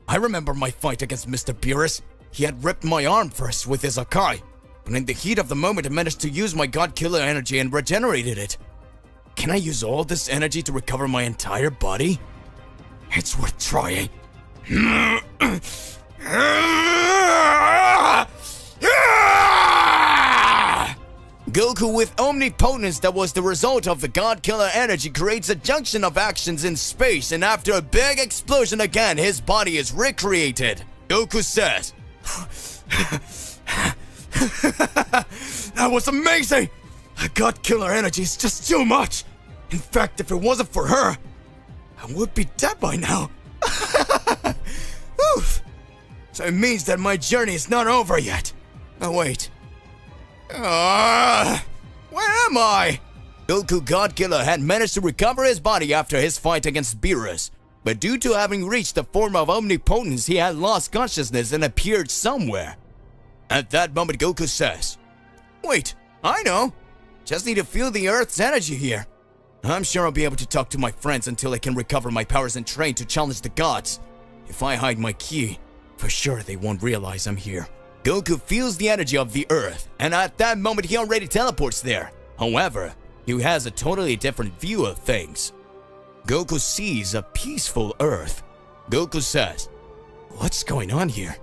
I remember my fight against Mr. Beerus. He had ripped my arm first with his Akai, but in the heat of the moment I managed to use my God-Killer energy and regenerated it. Can I use all this energy to recover my entire body? It's worth trying. Goku with omnipotence that was the result of the God-Killer energy creates a junction of actions in space, and after a big explosion again, his body is recreated. Goku says, That was amazing! The God-Killer energy is just too much! In fact, if it wasn't for her, I would be dead by now. Oof. So it means that my journey is not over yet. Oh, wait. Where am I? Goku God-Killer had managed to recover his body after his fight against Beerus, but due to having reached the form of omnipotence, he had lost consciousness and appeared somewhere. At that moment, Goku says, Wait, I know. Just need to feel the Earth's energy here. I'm sure I'll be able to talk to my friends until I can recover my powers and train to challenge the gods. If I hide my ki, for sure they won't realize I'm here. Goku feels the energy of the Earth, and at that moment he already teleports there. However, he has a totally different view of things. Goku sees a peaceful Earth. Goku says, What's going on here?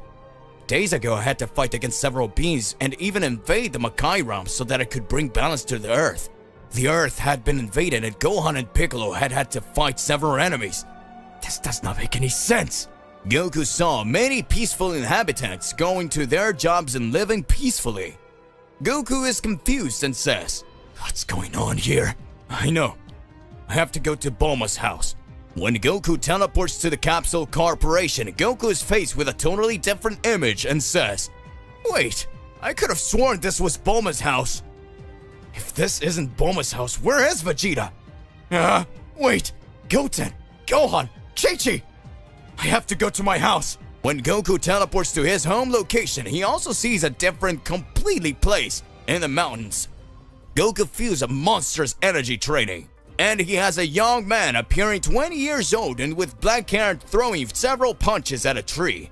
Days ago I had to fight against several beings and even invade the Makai realm so that I could bring balance to the Earth. The Earth had been invaded and Gohan and Piccolo had to fight several enemies. This does not make any sense. Goku saw many peaceful inhabitants going to their jobs and living peacefully. Goku is confused and says, What's going on here? I know. I have to go to Bulma's house. When Goku teleports to the Capsule Corporation, Goku is faced with a totally different image and says, Wait, I could have sworn this was Bulma's house. If this isn't Bulma's house, where is Vegeta? Wait, Goten, Gohan, Chi-Chi! I have to go to my house. When Goku teleports to his home location, he also sees a different, completely place in the mountains. Goku feels a monstrous energy training, and he has a young man appearing 20 years old and with black hair throwing several punches at a tree.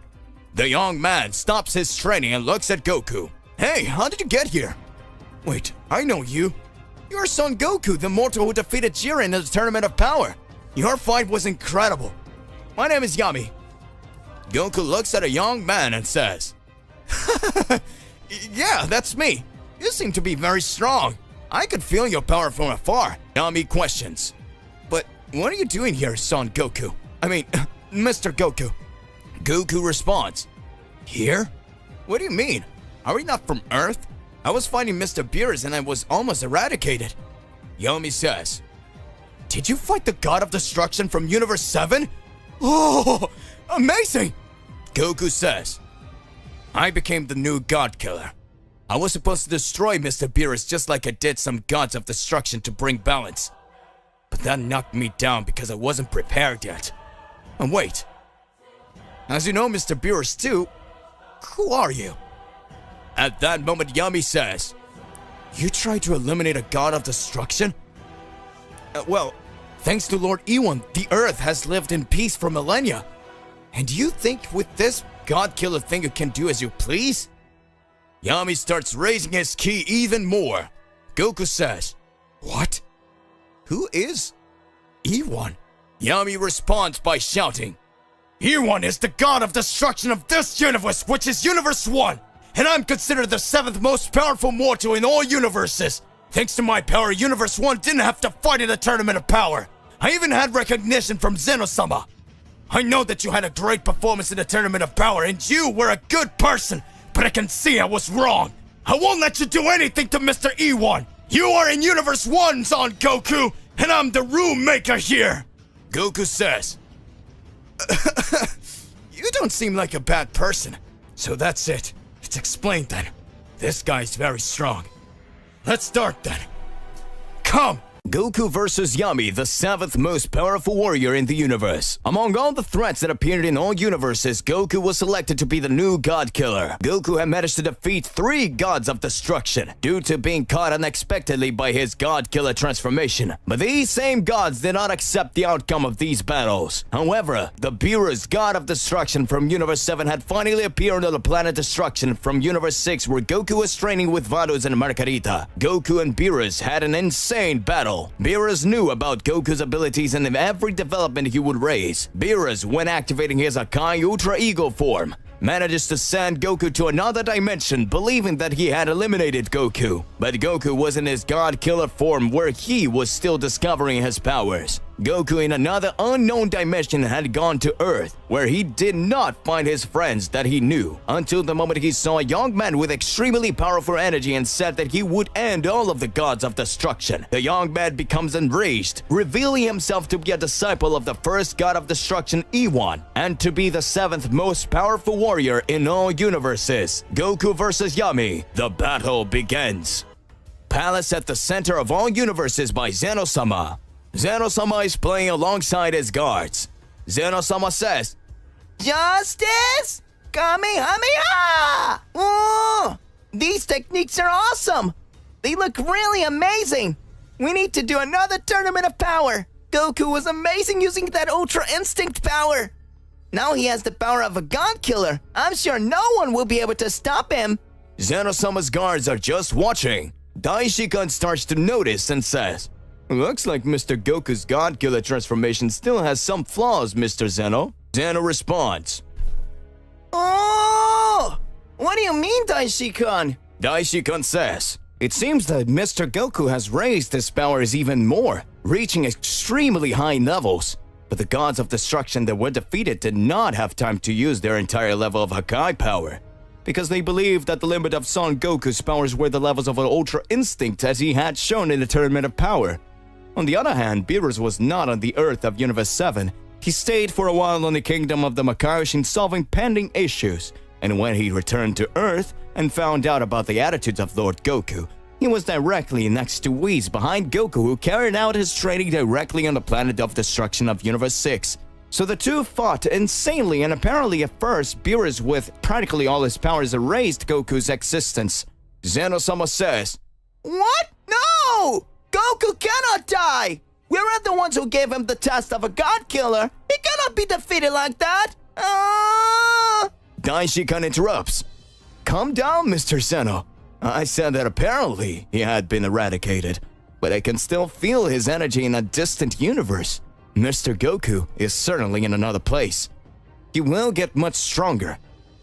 The young man stops his training and looks at Goku. Hey, how did you get here? Wait, I know you. You're Son Goku, the mortal who defeated Jiren in the Tournament of Power. Your fight was incredible. My name is Yami. Goku looks at a young man and says, Yeah, that's me. You seem to be very strong. I could feel your power from afar. Yami questions. But what are you doing here, Son Goku? I mean, Mr. Goku. Goku responds. Here? What do you mean? Are we not from Earth? I was fighting Mr. Beerus and I was almost eradicated. Yami says. Did you fight the God of Destruction from Universe 7? Oh, amazing! Goku says. I became the new God Killer. I was supposed to destroy Mr. Beerus just like I did some Gods of Destruction to bring balance. But that knocked me down because I wasn't prepared yet. And wait. As you know Mr. Beerus too, who are you? At that moment Yami says, you tried to eliminate a God of Destruction? Well, thanks to Lord Ewan, the Earth has lived in peace for millennia. And you think with this God Killer thing you can do as you please? Yami starts raising his ki even more. Goku says, what? Who is Ewan? Yami responds by shouting, Ewan is the God of Destruction of this universe, which is Universe 1. And I'm considered the 7th most powerful mortal in all universes. Thanks to my power, Universe 1 didn't have to fight in a tournament of power. I even had recognition from Zeno-sama. I know that you had a great performance in the tournament of power and you were a good person, but I can see I was wrong. I won't let you do anything to Mr. Ewan. You are in Universe 1, Son Goku, and I'm the room maker here. Goku says, you don't seem like a bad person. So that's it. It's explained then. This guy's very strong. Let's start then. Come! Goku versus Yami, the 7th most powerful warrior in the universe. Among all the threats that appeared in all universes, Goku was selected to be the new God Killer. Goku had managed to defeat 3 Gods of Destruction due to being caught unexpectedly by his God Killer transformation. But these same gods did not accept the outcome of these battles. However, the Beerus, God of Destruction from Universe 7 had finally appeared on the planet Destruction from Universe 6 where Goku was training with Vados and Margarita. Goku and Beerus had an insane battle. Beerus knew about Goku's abilities and every development he would raise. Beerus, when activating his Akai Ultra Ego form, manages to send Goku to another dimension, believing that he had eliminated Goku. But Goku was in his God Killer form where he was still discovering his powers. Goku in another unknown dimension had gone to Earth, where he did not find his friends that he knew, until the moment he saw a young man with extremely powerful energy and said that he would end all of the Gods of Destruction. The young man becomes enraged, revealing himself to be a disciple of the first God of Destruction, Ewan, and to be the 7th most powerful warrior in all universes. Goku versus Yami. The battle begins. Palace at the center of all universes by Zeno-sama. Zeno-sama is playing alongside his guards. Zeno-sama says, Justice! Kamehameha! Oh, these techniques are awesome! They look really amazing! We need to do another tournament of power! Goku was amazing using that Ultra Instinct power! Now he has the power of a God Killer. I'm sure no one will be able to stop him. Zeno-sama's guards are just watching. Daishikan starts to notice and says, looks like Mr. Goku's God Killer transformation still has some flaws, Mr. Zeno. Zeno responds, oh! What do you mean, Daishikan? Daishikan says, it seems that Mr. Goku has raised his powers even more, reaching extremely high levels. But the Gods of Destruction that were defeated did not have time to use their entire level of Hakai power, because they believed that the limit of Son Goku's powers were the levels of an Ultra Instinct as he had shown in the Tournament of Power. On the other hand, Beerus was not on the Earth of Universe 7. He stayed for a while on the Kingdom of the Makaioshin solving pending issues, and when he returned to Earth and found out about the attitudes of Lord Goku, he was directly next to Whis behind Goku, who carried out his training directly on the planet of destruction of Universe 6. So the two fought insanely, and apparently at first, Beerus with practically all his powers erased Goku's existence. Zeno-sama says, what? No! Goku cannot die! We are the ones who gave him the test of a God Killer. He cannot be defeated like that! Daishikan interrupts. Calm down, Mr. Zeno. I said that apparently he had been eradicated, but I can still feel his energy in a distant universe. Mr. Goku is certainly in another place. He will get much stronger.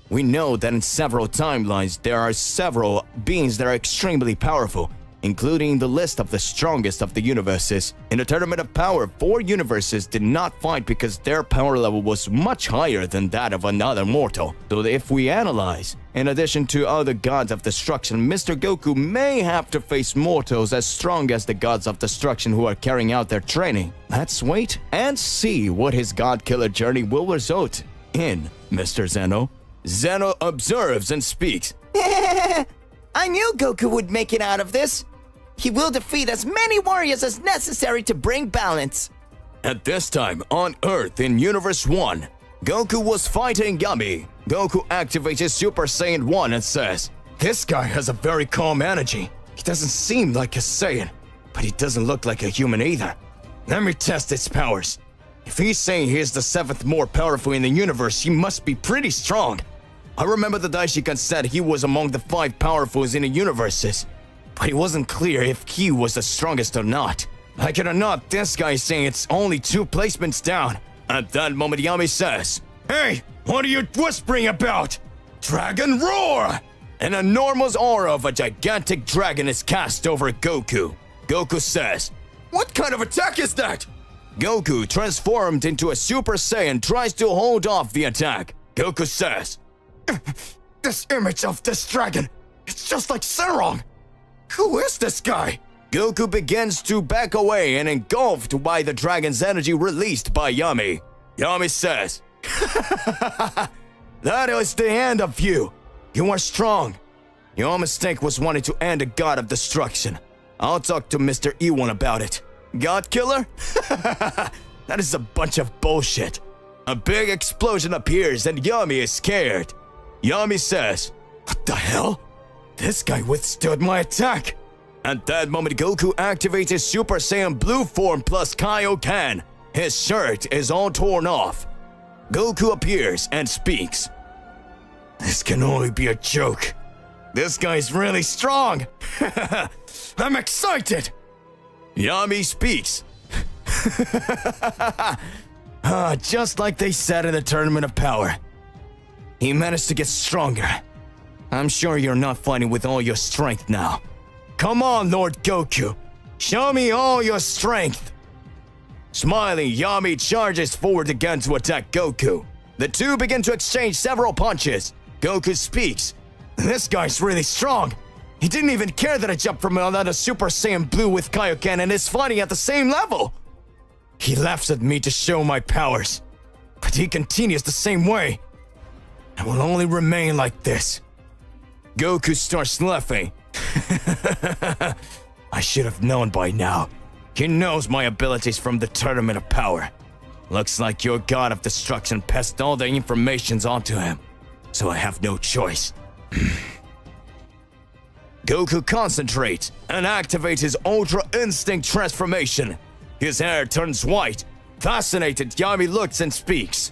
We know that in several timelines there are several beings that are extremely powerful, including the list of the strongest of the universes. In the Tournament of Power, 4 universes did not fight because their power level was much higher than that of another mortal. So if we analyze, in addition to other gods of destruction, Mr. Goku may have to face mortals as strong as the gods of destruction who are carrying out their training. Let's wait and see what his god killer journey will result in, Mr. Zeno. Zeno observes and speaks. I knew Goku would make it out of this. He will defeat as many warriors as necessary to bring balance. At this time, on Earth in Universe 1, Goku was fighting Yami. Goku activates his Super Saiyan 1 and says, "This guy has a very calm energy. He doesn't seem like a Saiyan, but he doesn't look like a human either. Let me test his powers. If he's saying he is the 7th more powerful in the universe, he must be pretty strong." I remember the Daishikan said he was among the 5 powerfuls in the universes, but it wasn't clear if he was the strongest or not. Like it or not, this guy is saying it's only 2 placements down. At that moment, Yami says, "Hey, what are you whispering about? Dragon Roar!" An enormous aura of a gigantic dragon is cast over Goku. Goku says, "What kind of attack is that?" Goku, transformed into a Super Saiyan, tries to hold off the attack. Goku says, "This image of this dragon, it's just like Serong. Who is this guy?" Goku begins to back away and engulfed by the dragon's energy released by Yami. Yami says, "That is the end of you. You are strong. Your mistake was wanting to end a god of destruction. I'll talk to Mr. Ewan about it." God killer? That is a bunch of bullshit. A big explosion appears and Yami is scared. Yami says, "What the hell? This guy withstood my attack." At that moment, Goku activates his Super Saiyan Blue form plus Kaioken. His shirt is all torn off. Goku appears and speaks. "This can only be a joke. This guy's really strong. I'm excited." Yami speaks. Just like they said in the Tournament of Power. He managed to get stronger. I'm sure you're not fighting with all your strength now. Come on, Lord Goku. Show me all your strength. Smiling, Yami charges forward again to attack Goku. The two begin to exchange several punches. Goku speaks. "This guy's really strong. He didn't even care that I jumped from another Super Saiyan Blue with Kaioken and is fighting at the same level. He laughs at me to show my powers, but he continues the same way. I will only remain like this." Goku starts laughing. I should have known by now. He knows my abilities from the Tournament of Power. Looks like your god of destruction passed all the informations onto him, so I have no choice. Goku concentrates and activates his Ultra Instinct transformation. His hair turns white. Fascinated, Yami looks and speaks.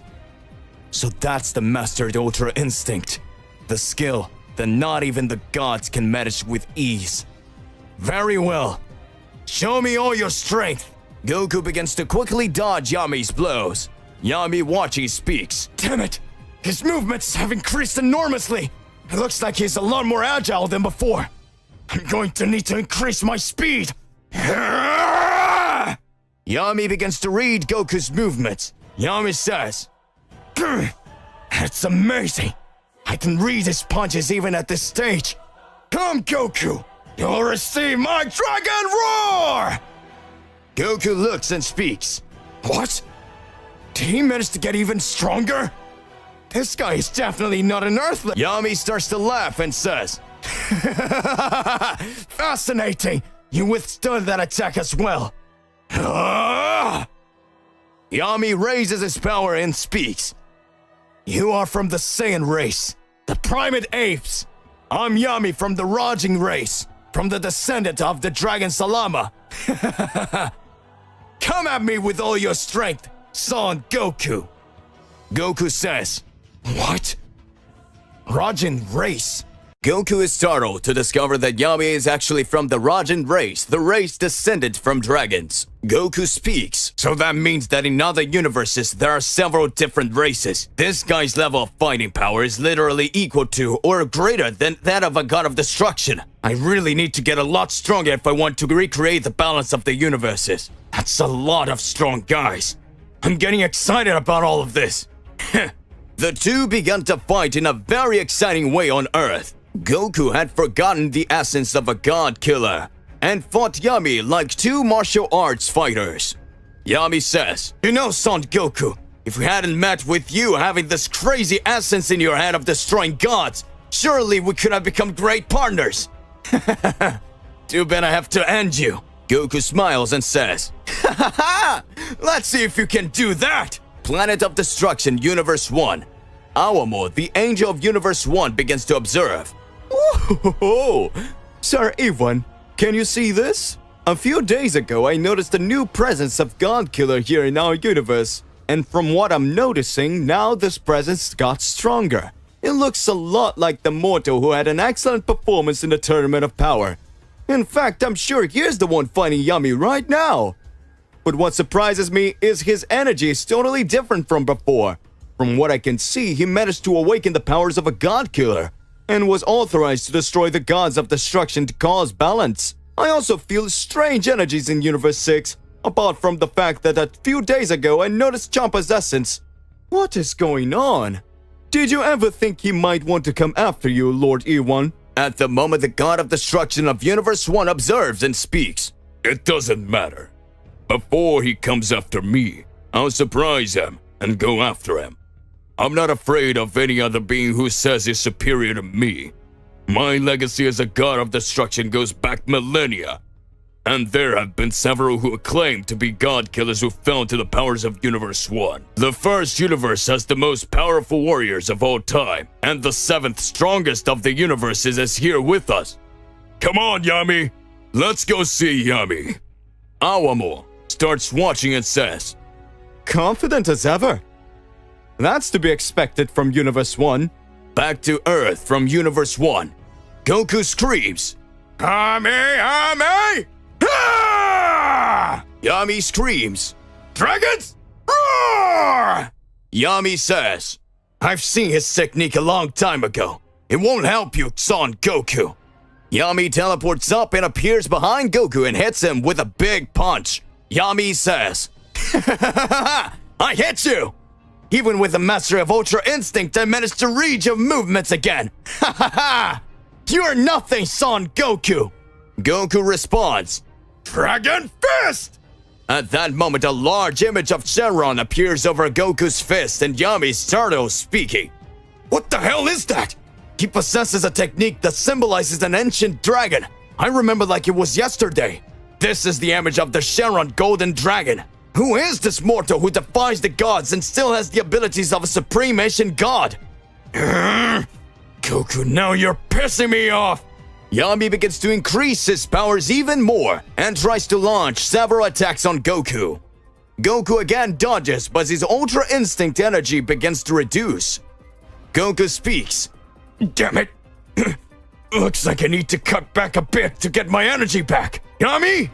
"So that's the mastered Ultra Instinct. The skill that not even the gods can manage with ease. Very well. Show me all your strength." Goku begins to quickly dodge Yami's blows. Yami watching speaks. "Damn it! His movements have increased enormously. It looks like he's a lot more agile than before. I'm going to need to increase my speed." Yami begins to read Goku's movements. Yami says, "That's amazing. I can read his punches even at this stage. Come, Goku. You'll receive my Dragon Roar!" Goku looks and speaks. "What? Did he manage to get even stronger? This guy is definitely not an Earthling." Yami starts to laugh and says, "Fascinating. You withstood that attack as well." Yami raises his power and speaks. "You are from the Saiyan race, the primate apes. I'm Yami from the Rajing race, from the descendant of the Dragon Salama. Come at me with all your strength, Son Goku." Goku says, "What? Rajin race?" Goku is startled to discover that Yami is actually from the Rajin race, the race descended from dragons. Goku speaks. "So that means that in other universes there are several different races. This guy's level of fighting power is literally equal to or greater than that of a god of destruction. I really need to get a lot stronger if I want to recreate the balance of the universes. That's a lot of strong guys. I'm getting excited about all of this. The two began to fight in a very exciting way on Earth. Goku had forgotten the essence of a god killer and fought Yami like two martial arts fighters. Yami says, "You know, Son Goku, if we hadn't met with you having this crazy essence in your head of destroying gods, surely we could have become great partners." Too bad I have to end you. Goku smiles and says, "Let's see if you can do that." Planet of Destruction, Universe 1. Awamo, the Angel of Universe 1, begins to observe. "Oh, Sir Ivan, can you see this? A few days ago, I noticed a new presence of God Killer here in our universe. And from what I'm noticing, now this presence got stronger. It looks a lot like the mortal who had an excellent performance in the Tournament of Power. In fact, I'm sure he's the one fighting Yami right now. But what surprises me is his energy is totally different from before. From what I can see, he managed to awaken the powers of a God Killer and was authorized to destroy the gods of destruction to cause balance. I also feel strange energies in Universe 6, apart from the fact that a few days ago I noticed Champa's essence. What is going on? Did you ever think he might want to come after you, Lord E1? At the moment, the god of destruction of Universe 1 observes and speaks. It doesn't matter. Before he comes after me, I'll surprise him and go after him. I'm not afraid of any other being who says he's superior to me. My legacy as a god of destruction goes back millennia, and there have been several who claim to be god killers who fell to the powers of Universe 1. The first universe has the most powerful warriors of all time, and the seventh strongest of the universes is here with us. Come on, Yami! Let's go see Yami." Awamo starts watching and says, Confident as ever. That's to be expected from Universe 1. Back to Earth from Universe 1. Goku screams, Yami! Yami! Ah! Yami screams, Dragons! Roar! Yami says, "I've seen his technique a long time ago. It won't help you, Son Goku." Yami teleports up and appears behind Goku and hits him with a big punch. Yami says, "I hit you! Even with the mastery of Ultra Instinct, I managed to read your movements again! Ha ha ha! You're nothing, Son Goku!" Goku responds, Dragon Fist! At that moment, a large image of Shenron appears over Goku's fist and Yami startles, speaking. What the hell is that? He possesses a technique that symbolizes an ancient dragon. I remember like it was yesterday. This is the image of the Shenron Golden Dragon. Who is this mortal who defies the gods and still has the abilities of a supreme ancient god? Goku, now you're pissing me off! Yami begins to increase his powers even more and tries to launch several attacks on Goku. Goku again dodges, but his Ultra Instinct energy begins to reduce. Goku speaks. Damn it! Looks like I need to cut back a bit to get my energy back. Yami?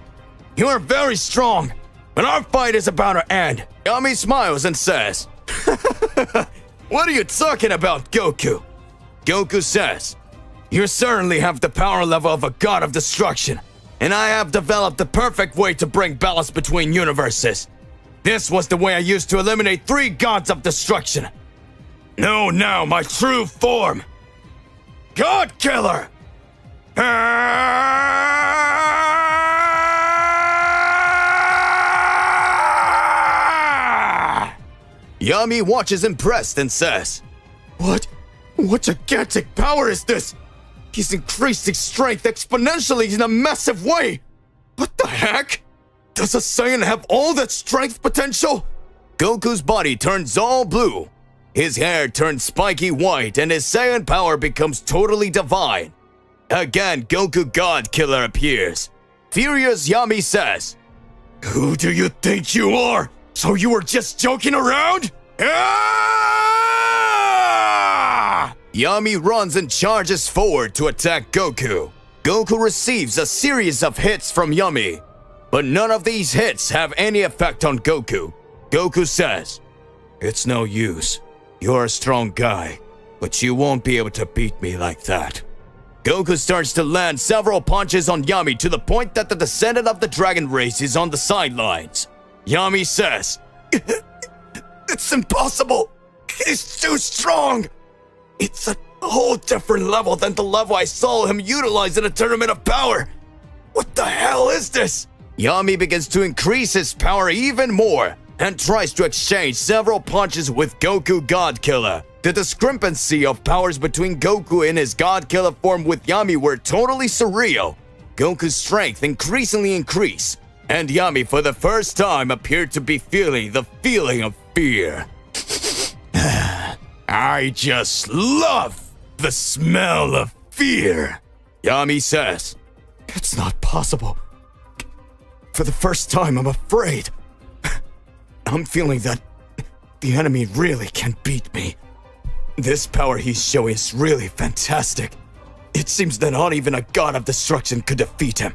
You are very strong, but our fight is about to end. Yami smiles and says, What are you talking about, Goku? Goku says, You certainly have the power level of a god of destruction, and I have developed the perfect way to bring balance between universes. This was the way I used to eliminate 3 gods of destruction. Know now my true form. God Killer! Yami watches impressed and says, What gigantic power is this? He's increased his strength exponentially in a massive way. What the heck? Does a Saiyan have all that strength potential? Goku's body turns all blue. His hair turns spiky white and his Saiyan power becomes totally divine. Again, Goku God Killer appears. Furious Yami says, Who do you think you are? So you were just joking around? Ah! Yami runs and charges forward to attack Goku. Goku receives a series of hits from Yami, but none of these hits have any effect on Goku. Goku says, It's no use. You're a strong guy, but you won't be able to beat me like that. Goku starts to land several punches on Yami to the point that the descendant of the dragon race is on the sidelines. Yami says, "It's impossible! He's too strong! It's a whole different level than the level I saw him utilize in a tournament of power! What the hell is this?" Yami begins to increase his power even more and tries to exchange several punches with Goku God Killer. The discrepancy of powers between Goku in his God Killer form with Yami were totally surreal. Goku's strength increasingly increased, and Yami for the first time appeared to be feeling the feeling of fear. "I just love the smell of fear," Yami says. "It's not possible. For the first time, I'm afraid. I'm feeling that the enemy really can beat me. This power he's showing is really fantastic. It seems that not even a god of destruction could defeat him."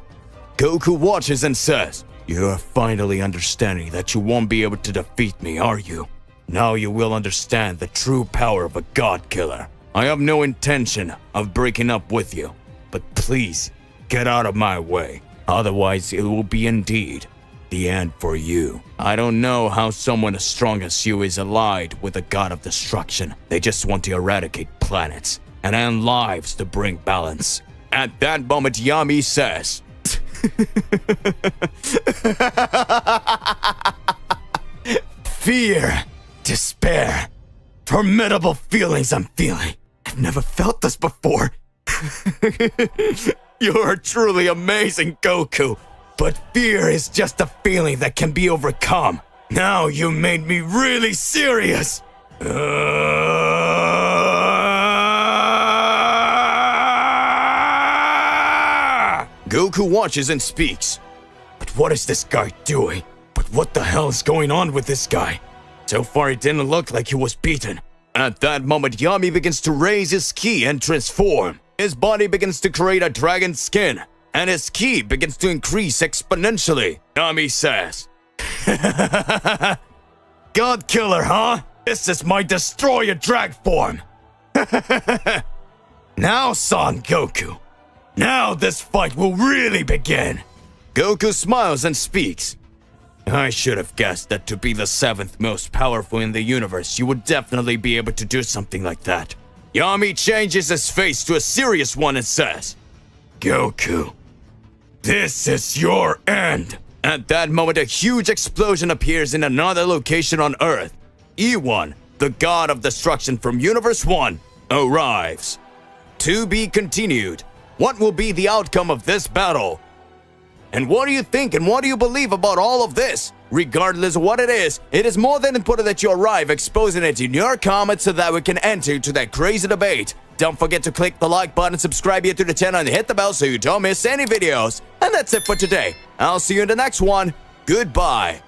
Goku watches and says, "You're finally understanding that you won't be able to defeat me, are you? Now you will understand the true power of a god killer. I have no intention of breaking up with you, but please get out of my way. Otherwise, it will be indeed the end for you. I don't know how someone as strong as you is allied with a god of destruction. They just want to eradicate planets and end lives to bring balance." At that moment, Yami says, "Fear, despair, formidable feelings I'm feeling. I've never felt this before." "You're truly amazing, Goku. But fear is just a feeling that can be overcome. Now you made me really serious." Goku watches and speaks. "But what is this guy doing? But what the hell is going on with this guy? So far it didn't look like he was beaten." At that moment, Yami begins to raise his ki and transform. His body begins to create a dragon skin, and his ki begins to increase exponentially. Yami says, "God Killer, huh? This is my Destroyer Drag form." "Now, Son Goku, now this fight will really begin." Goku smiles and speaks. "I should have guessed that to be the 7th most powerful in the universe, you would definitely be able to do something like that." Yami changes his face to a serious one and says, "Goku, this is your end." At that moment, a huge explosion appears in another location on Earth. E1, the god of destruction from Universe 1, arrives. To be continued. What will be the outcome of this battle? And what do you think and what do you believe about all of this? Regardless of what it is more than important that you arrive exposing it in your comments so that we can enter into that crazy debate. Don't forget to click the like button, subscribe here to the channel, and hit the bell so you don't miss any videos. And that's it for today. I'll see you in the next one. Goodbye.